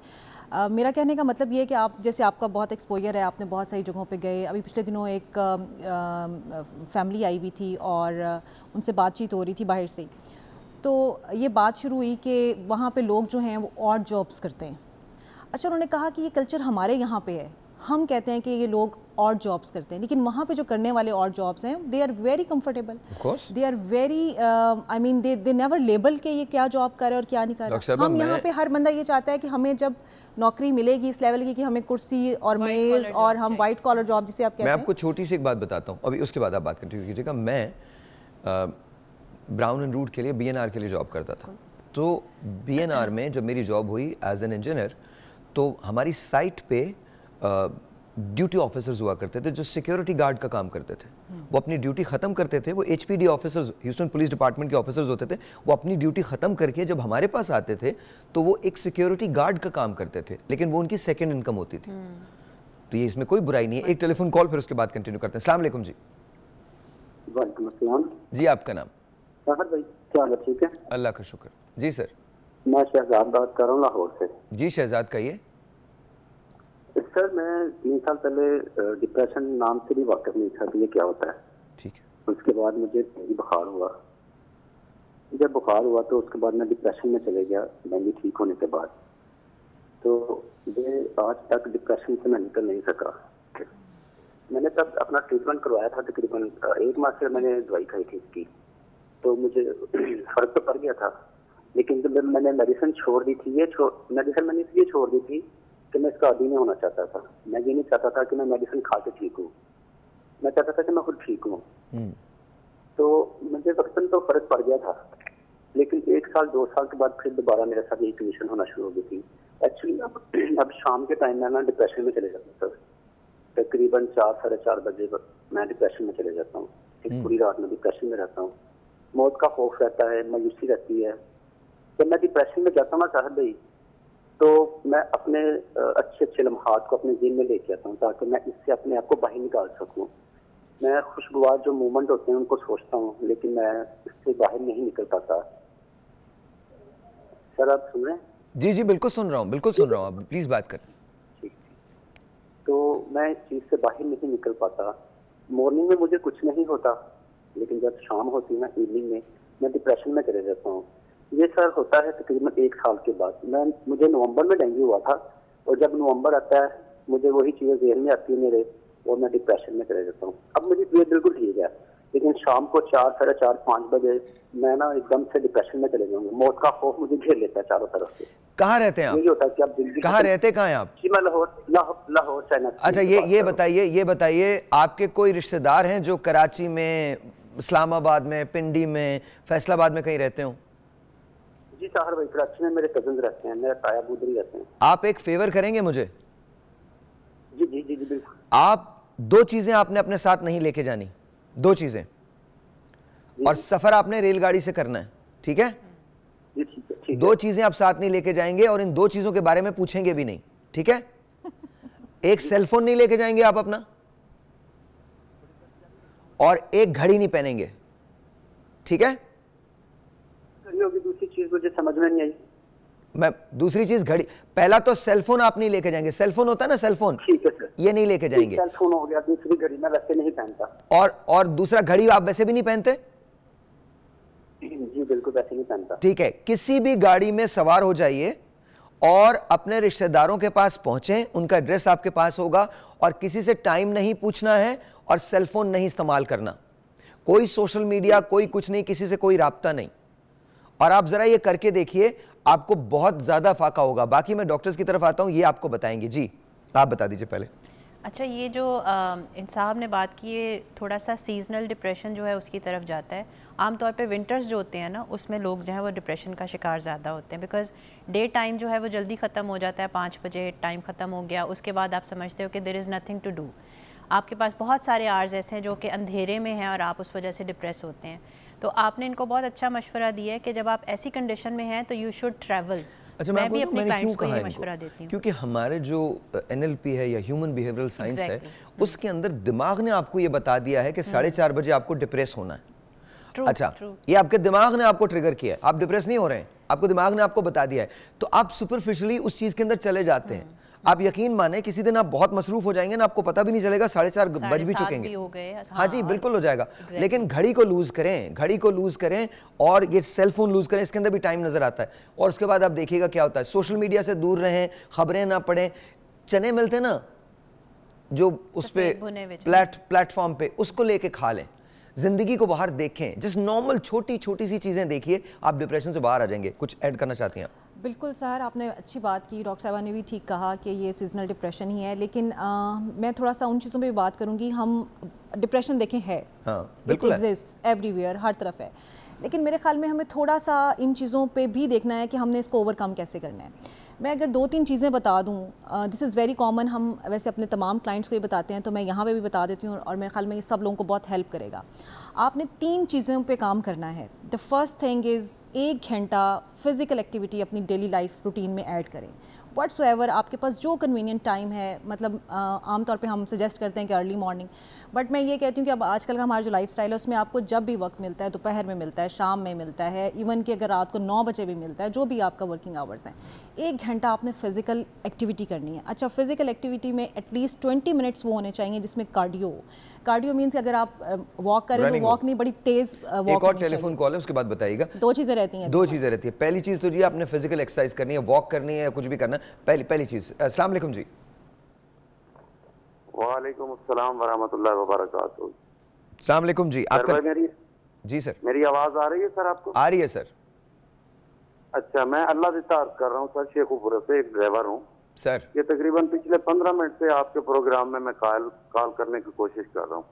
Speaker 4: मेरा कहने का मतलब ये है कि आप जैसे आपका बहुत एक्सपोजर है, आपने बहुत सारी जगहों पे गए। अभी पिछले दिनों एक फैमिली आई हुई थी और उनसे बातचीत हो रही थी बाहर से, तो ये बात शुरू हुई कि वहाँ पे लोग जो हैं वो ऑड जॉब्स करते हैं। अच्छा, उन्होंने कहा कि ये कल्चर हमारे यहाँ पे है, हम कहते हैं कि ये लोग ऑड जॉब्स करते हैं, लेकिन वहाँ पे जो करने वाले ऑड जॉब्स हैं, they are very comfortable, they are very I mean they never label के ये क्या जॉब कर रहे हैं और क्या नहीं कर रहे। हम यहाँ पे हर बंदा ये चाहता है कि हमें जब नौकरी मिलेगी इस लेवल की कि हमें कुर्सी और मेज और हम वाइट कॉलर जॉब जिसे आप कहते हैं।
Speaker 1: मैं आपको छोटी सी एक बात बताता हूँ, अभी उसके बाद आप बात कंटिन्यू कीजिएगा। मैं ब्राउन एंड रूट के लिए BNR के लिए जॉब करता था। तो BNR में जब मेरी जॉब हुई एज एन इंजीनियर, तो हमारी साइट पे ड्यूटी ऑफिसर्स हुआ करते थे जो सिक्योरिटी गार्ड का काम करते थे। वो अपनी ड्यूटी ख़त्म करते थे, वो HPD officers, Houston police department के ऑफिसर्स होते थे। वो अपनी ड्यूटी ख़त्म करके जब हमारे पास आते थे तो वो एक सिक्योरिटी गार्ड का काम करते थे, लेकिन वो उनकी सेकेंड इनकम होती थी। तो ये इसमें कोई बुराई नहीं है। एक टेलीफोन कॉल, फिर उसके बाद कंटिन्यू करते हैं। अस्सलाम वालेकुम जी।
Speaker 5: वालेकुम अस्सलाम जी,
Speaker 1: आपका नाम?
Speaker 5: साहर भाई, क्या हाल? ठीक है,
Speaker 1: अल्लाह का शुक्र जी। सर,
Speaker 5: मैं शहजाद बात कर रहा हूँ लाहौर से।
Speaker 1: जी शहजाद, कहिए।
Speaker 5: सर, मैं 3 साल पहले डिप्रेशन नाम से भी वाकिफ नहीं था कि ये क्या होता है।
Speaker 1: ठीक है।
Speaker 5: उसके बाद मुझे बुखार हुआ। जब बुखार हुआ तो उसके बाद मैं डिप्रेशन में चले गया, डेंगू ठीक होने के बाद। तो ये आज तक डिप्रेशन से मैं निकल नहीं सका। मैंने तब अपना ट्रीटमेंट करवाया था, तकरीबन 1 माह से मैंने दवाई खाई थी इसकी, तो मुझे फर्क तो पड़ गया था। लेकिन जब मैंने मेडिसिन छोड़ दी थी, मेडिसिन मैंने इसलिए छोड़ दी थी कि मैं इसका आदी नहीं होना चाहता था। मैं ये नहीं चाहता था कि मैं मेडिसिन खा के ठीक हूँ, मैं चाहता था कि मैं खुद ठीक हूँ। तो मुझे वक्तन तो फर्क पड़ गया था, लेकिन 1 साल 2 साल के बाद फिर दोबारा मेरे साथ यही कंडीशन होना शुरू हो गई थी। एक्चुअली अब शाम के टाइम में ना डिप्रेशन में चले जाता हूँ। तकरीबन 4 साढ़े 4 बजे मैं डिप्रेशन में चले जाता हूँ। एक पूरी रात में डिप्रेशन में रहता हूँ। मौत का खौफ रहता है, मायूसी रहती है। जब मैं डिप्रेशन में जाता हूँ ना साहब भाई, तो मैं अपने अच्छे लम्हात को अपने ज़हन में लेके आता हूँ ताकि मैं इससे अपने आप को बाहर निकाल सकूँ। मैं खुशगवार जो मोमेंट होते हैं उनको सोचता हूँ, लेकिन मैं इससे बाहर नहीं निकल पाता। सर आप सुन रहे हैं?
Speaker 1: जी जी बिल्कुल सुन रहा हूँ, बिल्कुल सुन रहा हूँ, आप प्लीज़ बात करें।
Speaker 5: ठीक। तो मैं इस चीज़ से बाहर नहीं निकल पाता। मॉर्निंग में मुझे कुछ नहीं होता, लेकिन जब शाम होती है ना, इवनिंग में, मैं डिप्रेशन में चले जाता हूँ। ये सर होता है तकरीबन 1 साल के बाद। मुझे नवंबर में डेंगू हुआ था, और जब नवंबर आता है मुझे वही चीज़ें ज़हन में आती है मेरे, और मैं डिप्रेशन में चले जाता हूँ। अब मुझे ये बिल्कुल ठीक है, लेकिन शाम को 4 साढ़े 4 5 बजे मैं ना एकदम से डिप्रेशन में चले जाऊँगा। मौत का खौफ मुझे घेर लेता है चारों तरफ से।
Speaker 1: कहाँ रहते हैं आप?
Speaker 5: यही होता है कि आप जिंदगी
Speaker 1: कहाँ रहते कहाँ हैं आप?
Speaker 5: जी मैं लाहौर चाइना।
Speaker 1: अच्छा, ये बताइए आपके कोई रिश्तेदार हैं जो कराची में, इस्लामाबाद में, पिंडी में, फैसलाबाद में कहीं रहते हो?
Speaker 5: जी साहर भाई, कराची में मेरे कजन रहते हैं, मेरे ताया बूदरी रहते हैं।
Speaker 1: आप एक फेवर करेंगे मुझे?
Speaker 5: जी जी जी जी बिल्कुल।
Speaker 1: आप 2 चीजें आपने अपने साथ नहीं लेके जानी, 2 चीजें, और सफर आपने रेलगाड़ी से करना है, ठीक है? दो चीजें आप साथ नहीं लेके जाएंगे और इन दो चीजों के बारे में पूछेंगे भी नहीं, ठीक है? एक सेलफोन नहीं लेके जाएंगे आप अपना, और एक घड़ी नहीं पहनेंगे, ठीक है?
Speaker 5: दूसरी चीज मुझे समझ में नहीं आई।
Speaker 1: मैं दूसरी चीज घड़ी, पहला तो सेलफोन आप नहीं लेके जाएंगे, सेलफोन होता है ना सेलफोन,
Speaker 5: ठीक है सर,
Speaker 1: ये नहीं लेके जाएंगे।
Speaker 5: सेलफोन हो गया, दूसरी घड़ी मैं वैसे नहीं पहनता।
Speaker 1: और दूसरा घड़ी आप वैसे भी नहीं पहनते?
Speaker 5: जी बिल्कुल वैसे नहीं पहनता।
Speaker 1: ठीक है, किसी भी गाड़ी में सवार हो जाइए और अपने रिश्तेदारों के पास पहुंचे, उनका एड्रेस आपके पास होगा, और किसी से टाइम नहीं पूछना है और सेलफोन नहीं इस्तेमाल करना, कोई सोशल मीडिया, कोई कुछ नहीं, किसी से कोई राब्ता नहीं। और आप जरा ये करके देखिए, आपको बहुत ज्यादा फाका होगा। बाकी मैं डॉक्टर्स की तरफ आता हूं, ये आपको बताएंगे। जी आप बता दीजिए पहले।
Speaker 3: अच्छा, ये जो इन साहब ने बात की है, थोड़ा सा सीजनल डिप्रेशन जो है उसकी तरफ जाता है। आमतौर पे विंटर्स जो होते हैं ना, उसमें लोग जो है वो डिप्रेशन का शिकार ज़्यादा होते हैं, बिकॉज डे टाइम जो है वो जल्दी ख़त्म हो जाता है, 5 बजे टाइम ख़त्म हो गया, उसके बाद आप समझते हो कि there is nothing to do. आपके पास बहुत सारे आवर्स ऐसे हैं जो कि अंधेरे में हैं और आप उस वजह से डिप्रेस होते हैं। तो आपने इनको बहुत अच्छा मशवरा दिया है कि जब आप ऐसी कंडीशन में हैं तो यू शुड ट्रैवल।
Speaker 1: अच्छा, मैं भी अपने क्लाइंट्स को ये मशवरा देती हूँ, क्योंकि हमारे जो NLP है या ह्यूमन बिहेवियरल साइंस है, उसके अंदर दिमाग ने आपको ये बता दिया है कि 4:30 बजे आपको डिप्रेस होना है। अच्छा, ये आपके दिमाग ने आपको ट्रिगर किया है, आप डिप्रेस नहीं हो रहे हैं, आपको दिमाग ने आपको बता दिया है, तो आप सुपरफिशियली उस चीज के अंदर चले जाते हैं। आप यकीन माने किसी दिन आप बहुत मसरूफ हो जाएंगे ना, आपको पता भी नहीं चलेगा 4:30 बज भी चुकेंगे। हाँ जी बिल्कुल हो जाएगा। लेकिन घड़ी को लूज करें, घड़ी को लूज करें और ये सेलफोन लूज करें, इसके अंदर भी टाइम नजर आता है। और उसके बाद आप देखिएगा क्या होता है, सोशल मीडिया से दूर रहें, खबरें ना पढ़ें, चने मिलते ना जो उस पे प्लेटफॉर्म पे, उसको लेके खा लें, जिंदगी को बाहर देखें, जिस नॉर्मल छोटी छोटी सी चीजें देखिए, आप डिप्रेशन से बाहर आ जाएंगे। कुछ ऐड करना चाहती हैं आप?
Speaker 4: बिल्कुल सर, आपने अच्छी बात की, डॉक्टर साहबा ने भी ठीक कहा कि ये सीजनल डिप्रेशन ही है, लेकिन मैं थोड़ा सा उन चीज़ों पे भी बात करूंगी। हम डिप्रेशन देखें है, इट एग्जिस्ट एवरीवेयर, हर तरफ है, लेकिन मेरे ख्याल में हमें थोड़ा सा इन चीज़ों पे भी देखना है कि हमने इसको ओवरकम कैसे करना है। मैं अगर 2-3 चीज़ें बता दूं, दिस इज़ वेरी कॉमन, हम वैसे अपने तमाम क्लाइंट्स को ये बताते हैं, तो मैं यहाँ पे भी बता देती हूँ और मेरे ख्याल में ये सब लोगों को बहुत हेल्प करेगा। आपने 3 चीज़ों पे काम करना है। द फर्स्ट थिंग इज़ 1 घंटा फिज़िकल एक्टिविटी अपनी डेली लाइफ रूटीन में ऐड करें। व्हाट्सएवर आपके पास जो कन्वीनियंट टाइम है, मतलब आमतौर पे हम सजेस्ट करते हैं कि अर्ली मॉर्निंग, बट मैं ये कहती हूँ कि अब आजकल का हमारा जो लाइफस्टाइल है उसमें आपको जब भी वक्त मिलता है, दोपहर में मिलता है, शाम में मिलता है, इवन कि अगर रात को 9 बजे भी मिलता है, जो भी आपका वर्किंग आवर्स हैं, 1 घंटा आपने फिजिकल एक्टिविटी करनी है। अच्छा, फिजिकल एक्टिविटी में एटलीस्ट 20 मिनट्स वो होने चाहिए जिसमें कार्डियो मीन्स अगर आप वॉक करें तो वॉक नहीं, बड़ी तेज वॉक।
Speaker 1: एक और टेलीफोन कॉल है, उसके बाद बताइएगा।
Speaker 4: 2 चीज़ें रहती हैं।
Speaker 1: 2 चीज़ें रहती है। पहली चीज़ तो जी आपने फिजिकल एक्सरसाइज करनी है, वॉक करनी है या कुछ भी करना है, पहली चीज़। अस्सलाम वालेकुम जी।
Speaker 9: वालेकुम अस्सलाम वरहमतुल्लाहि वबरकातुहू।
Speaker 1: अस्सलाम वालेकुम जी। आपका जी सर,
Speaker 9: मेरी आवाज़ आ रही है सर आपको?
Speaker 1: आ रही है सर।
Speaker 9: अच्छा, मैं अल्लाह दिता अर्ज कर रहा हूँ सर, शेखुपुरा से एक ड्राइवर हूँ
Speaker 1: सर।
Speaker 9: ये तकरीबन पिछले 15 मिनट से आपके प्रोग्राम में मैं कॉल करने की कोशिश कर रहा हूँ।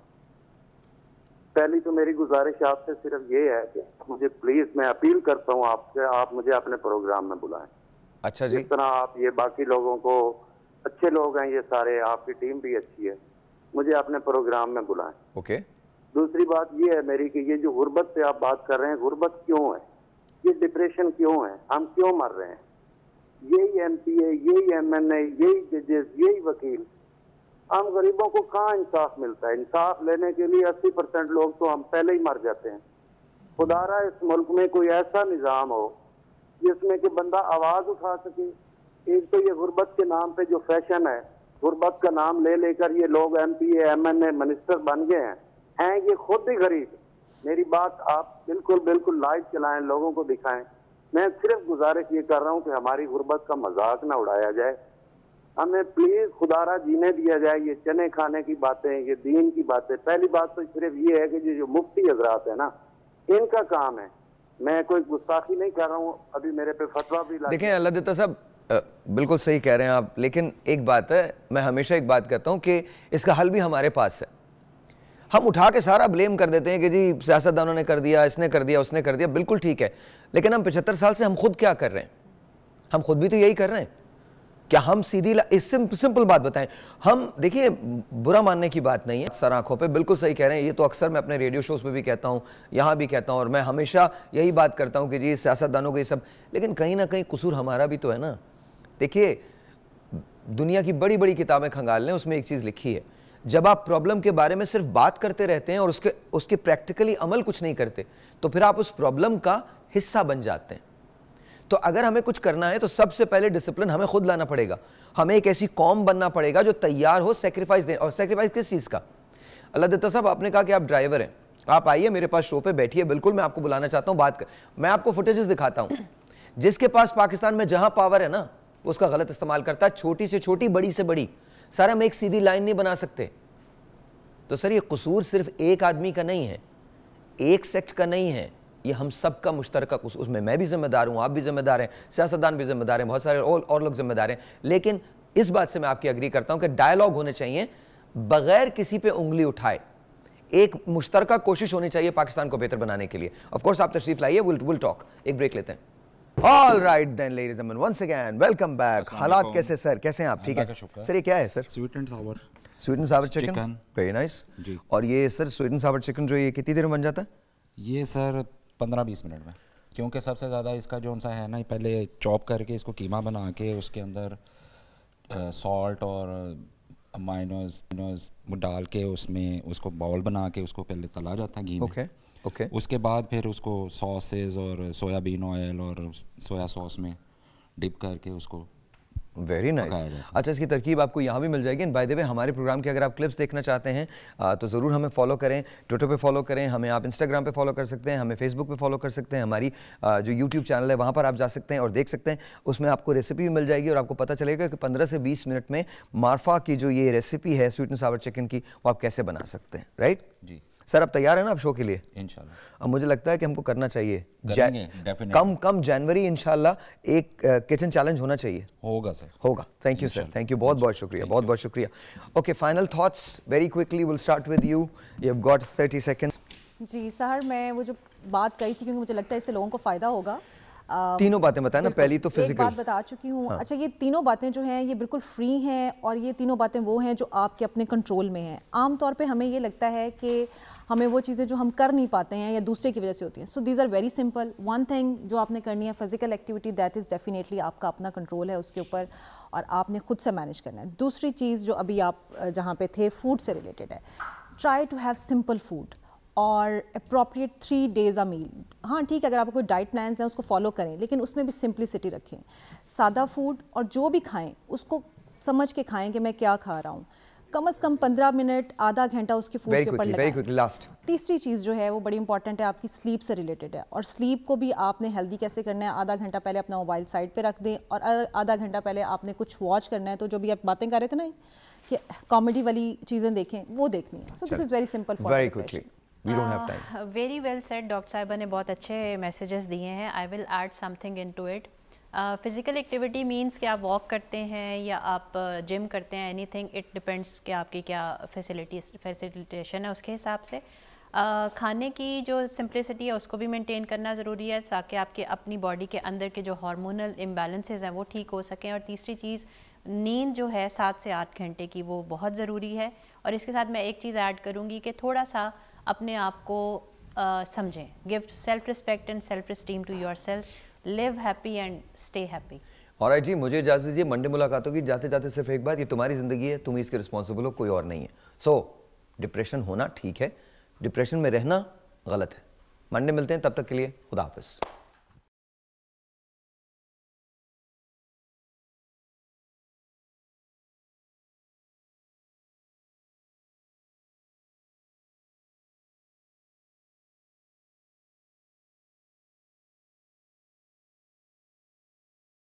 Speaker 9: पहली तो मेरी गुजारिश आपसे सिर्फ ये है कि मुझे प्लीज, मैं अपील करता हूँ आपसे, आप मुझे अपने प्रोग्राम में बुलाएं।
Speaker 1: अच्छा जी।
Speaker 9: जिस तरह आप ये बाकी लोगों को, अच्छे लोग हैं ये सारे, आपकी टीम भी अच्छी है, मुझे अपने प्रोग्राम में बुलाएं।
Speaker 1: ओके।
Speaker 9: दूसरी बात ये है मेरी कि ये जो गुर्बत पे आप बात कर रहे हैं, गुर्बत क्यों है, ये डिप्रेशन क्यों है, हम क्यों मर रहे हैं? यही MPA, यही MNA, यही जजेस, यही वकील, हम गरीबों को कहाँ इंसाफ मिलता है? इंसाफ लेने के लिए 80% लोग तो हम पहले ही मर जाते हैं। खुदारा इस मुल्क में कोई ऐसा निज़ाम हो जिसमें कि बंदा आवाज़ उठा सके। एक तो ये गुर्बत के नाम पे जो फैशन है, गुर्बत का नाम ले लेकर ये लोग MPA, MNA, मिनिस्टर बन गए हैं ये खुद ही गरीब। मेरी बात आप बिल्कुल लाइव चलाएं, लोगों को दिखाएं। मैं सिर्फ गुजारिश ये कर रहा हूँ कि हमारी गुर्बत का मजाक ना उड़ाया जाए, हमें प्लीज खुदारा जीने दिया जाए। ये चने खाने की बातें, ये दीन की बातें, पहली बात तो सिर्फ ये है कि जो मुफ्ती हजरात है ना, इनका काम है, मैं कोई गुस्ताखी नहीं कर रहा हूँ, अभी मेरे पे फतवा भी
Speaker 1: देखें। अल्लाह देता साहब बिल्कुल सही कह रहे हैं आप, लेकिन एक बात है, मैं हमेशा एक बात कहता हूँ कि इसका हल भी हमारे पास है। हम उठा के सारा ब्लेम कर देते हैं कि जी सियासतदानों ने कर दिया, इसने कर दिया, उसने कर दिया, बिल्कुल ठीक है, लेकिन हम 75 साल से हम खुद क्या कर रहे हैं? हम खुद भी तो यही कर रहे हैं। क्या हम सीधी सिंपल बात बताएं, हम देखिए बुरा मानने की बात नहीं है, सर आंखों पे बिल्कुल सही कह रहे हैं, ये तो अक्सर मैं अपने रेडियो शोज पे भी कहता हूं, यहां भी कहता हूं, और मैं हमेशा यही बात करता हूं कि जी सियासतदानों को ये सब, लेकिन कहीं ना कहीं कसूर हमारा भी तो है ना। देखिए दुनिया की बड़ी बड़ी किताबें खंगाल लें, उसमें एक चीज लिखी है, जब आप प्रॉब्लम के बारे में सिर्फ बात करते रहते हैं और उसके प्रैक्टिकली अमल कुछ नहीं करते, तो फिर आप उस प्रॉब्लम का हिस्सा बन जाते हैं। तो अगर हमें कुछ करना है तो सबसे पहले डिसिप्लिन हमें खुद लाना पड़ेगा, हमें एक ऐसी कौम बनना पड़ेगा जो तैयार हो सैक्रिफाइस देने। और सैक्रिफाइस किस चीज का? अल्लाह दत्ता साहब, आपने कहा कि आप ड्राइवर हैं, आप आइए मेरे पास शो पे बैठिए, बिल्कुल मैं आपको बुलाना चाहता हूं, बात कर, मैं आपको फुटेजेस दिखाता हूं। जिसके पास पाकिस्तान में जहां पावर है ना, उसका गलत इस्तेमाल करता है, छोटी से छोटी बड़ी से बड़ी। सर हम एक सीधी लाइन नहीं बना सकते। तो सर ये कसूर सिर्फ एक आदमी का नहीं है, एक सेक्ट का नहीं है, ये हम सब का मुश्तरका कसूर। उसमें मैं भी जिम्मेदार हूं, आप भी जिम्मेदार हैं, सियासतदान भी जिम्मेदार हैं, बहुत सारे और लोग जिम्मेदार हैं। लेकिन इस बात से मैं आपकी एग्री करता हूं कि डायलॉग होने चाहिए बगैर किसी पे उंगली उठाए, एक मुश्तरका कोशिश होनी चाहिए पाकिस्तान को बेहतर बनाने के लिए। ऑफ कोर्स आप तशरीफ लाइए, विल टॉक। एक ब्रेक लेते हैं। All right then ladies and once again welcome back. हालात कैसे सर, कैसे हैं आप? ठीक है सर। ये क्या है sir?
Speaker 10: Sweet and
Speaker 1: sour chicken, very nice जी। और ये sir sweet and sour chicken जो ये कितनी देर में बन जाता है?
Speaker 10: ये सर 15-20 मिनट में, क्योंकि सबसे ज़्यादा इसका जो सा है ना, पहले चॉप करके इसको कीमा बना के उसके अंदर सॉल्ट और माइनस डाल के उसमें उसको बाउल बना के उसको पहले तला जाता है घी में।
Speaker 1: ओके।
Speaker 10: उसके बाद फिर उसको सॉसेज और सोयाबीन ऑयल और सोया सॉस में डिप करके उसको
Speaker 1: वेरी नाइस। अच्छा, इसकी तरकीब आपको यहाँ भी मिल जाएगी। एंड बाय द वे हमारे प्रोग्राम के अगर आप क्लिप्स देखना चाहते हैं तो ज़रूर हमें फॉलो करें, ट्विटर पे फॉलो करें, हमें आप इंस्टाग्राम पे फॉलो कर सकते हैं, हमें फेसबुक पे फॉलो कर सकते हैं, हमारी जो यूट्यूब चैनल है वहाँ पर आप जा सकते हैं और देख सकते हैं। उसमें आपको रेसिपी भी मिल जाएगी और आपको पता चलेगा कि 15 से 20 मिनट में मारफा की जो ये रेसिपी है स्वीट एंड सावर चिकन की, वो आप कैसे बना सकते हैं। राइट
Speaker 10: जी
Speaker 1: सर, अब तैयार है ना आप शो के लिए?
Speaker 10: इंशाल्लाह।
Speaker 1: अब मुझे लगता है कि हमको करना चाहिए कम जनवरी इंशाल्लाह एक किचन चैलेंज होना चाहिए।
Speaker 10: होगा सर,
Speaker 1: होगा। Thank you sir, thank you, बहुत बहुत शुक्रिया, बहुत बहुत शुक्रिया। Okay, final thoughts very quickly, will start with you, you have got 30 seconds.
Speaker 4: जी सहर, मैं वो जो बात कही थी, क्योंकि मुझे लगता है इससे लोगों को फ़ायदा होगा।
Speaker 1: तीनों बातें बताएं ना, पहली तो फिजिकल।
Speaker 4: एक बात बता चुकी हूँ। हाँ। अच्छा, ये तीनों बातें जो हैं ये बिल्कुल फ्री हैं और ये तीनों बातें वो हैं जो आपके अपने कंट्रोल में हैं। आम तौर पे हमें ये लगता है कि हमें वो चीज़ें जो हम कर नहीं पाते हैं या दूसरे की वजह से होती हैं। So these are very simple. One thing जो आपने करनी है, physical activity, that is definitely आपका अपना कंट्रोल है उसके ऊपर और आपने खुद से मैनेज करना है। दूसरी चीज़ जो अभी आप जहाँ पे थे, फूड से रिलेटेड है, try to have simple food और अप्रोप्रिएट 3 days अ मील। हाँ ठीक है, अगर आपको कोई डाइट प्लान्स हैं उसको फॉलो करें, लेकिन उसमें भी सिंप्लिसिटी रखें। सादा फूड और जो भी खाएं उसको समझ के खाएं कि मैं क्या खा रहा हूँ। कम से कम 15 मिनट, आधा घंटा उसके फूड के ऊपर लगाएं। तीसरी चीज़ जो है वो बड़ी इंपॉर्टेंट है, आपकी स्लीप से रिलेटेड है। और स्लीप को भी आपने हेल्दी कैसे करना है, आधा घंटा पहले अपना मोबाइल साइड पे रख दें और आधा घंटा पहले आपने कुछ वॉच करना है। तो जो भी आप बातें कर रहे थे ना कि कॉमेडी वाली चीज़ें देखें, वो देखनी है। So this is very simple for depression.
Speaker 1: We don't have time.
Speaker 3: Very well said. Doctor साहिबा ने बहुत अच्छे मैसेजेस दिए हैं। I will add something into it. Physical activity means कि आप वॉक करते हैं या आप जिम करते हैं, एनीथिंग, इट डिपेंड्स कि आपकी क्या फैसिलिटेशन है उसके हिसाब से। खाने की जो सिंप्लिसिटी है उसको भी मेंटेन करना ज़रूरी है ताकि आपके अपनी बॉडी के अंदर के जो हार्मोनल इम्बैलेंसेस हैं वो ठीक हो सकें। और तीसरी चीज़, नींद जो है 7 से 8 घंटे की, वो बहुत ज़रूरी है। और इसके साथ मैं एक चीज़ ऐड करूँगी कि थोड़ा सा अपने आप को समझें। Give self respect and self esteem to yourself, live happy and stay happy.
Speaker 1: Alright जी, मुझे इजाज़त दीजिए। मंडे मुलाकात होगी। जाते जाते सिर्फ एक बात, ये तुम्हारी ज़िंदगी है, तुम इसके रिस्पॉन्सिबल हो, कोई और नहीं है। सो डिप्रेशन होना ठीक है, डिप्रेशन में रहना गलत है। मंडे मिलते हैं, तब तक के लिए खुदा हाफिज़।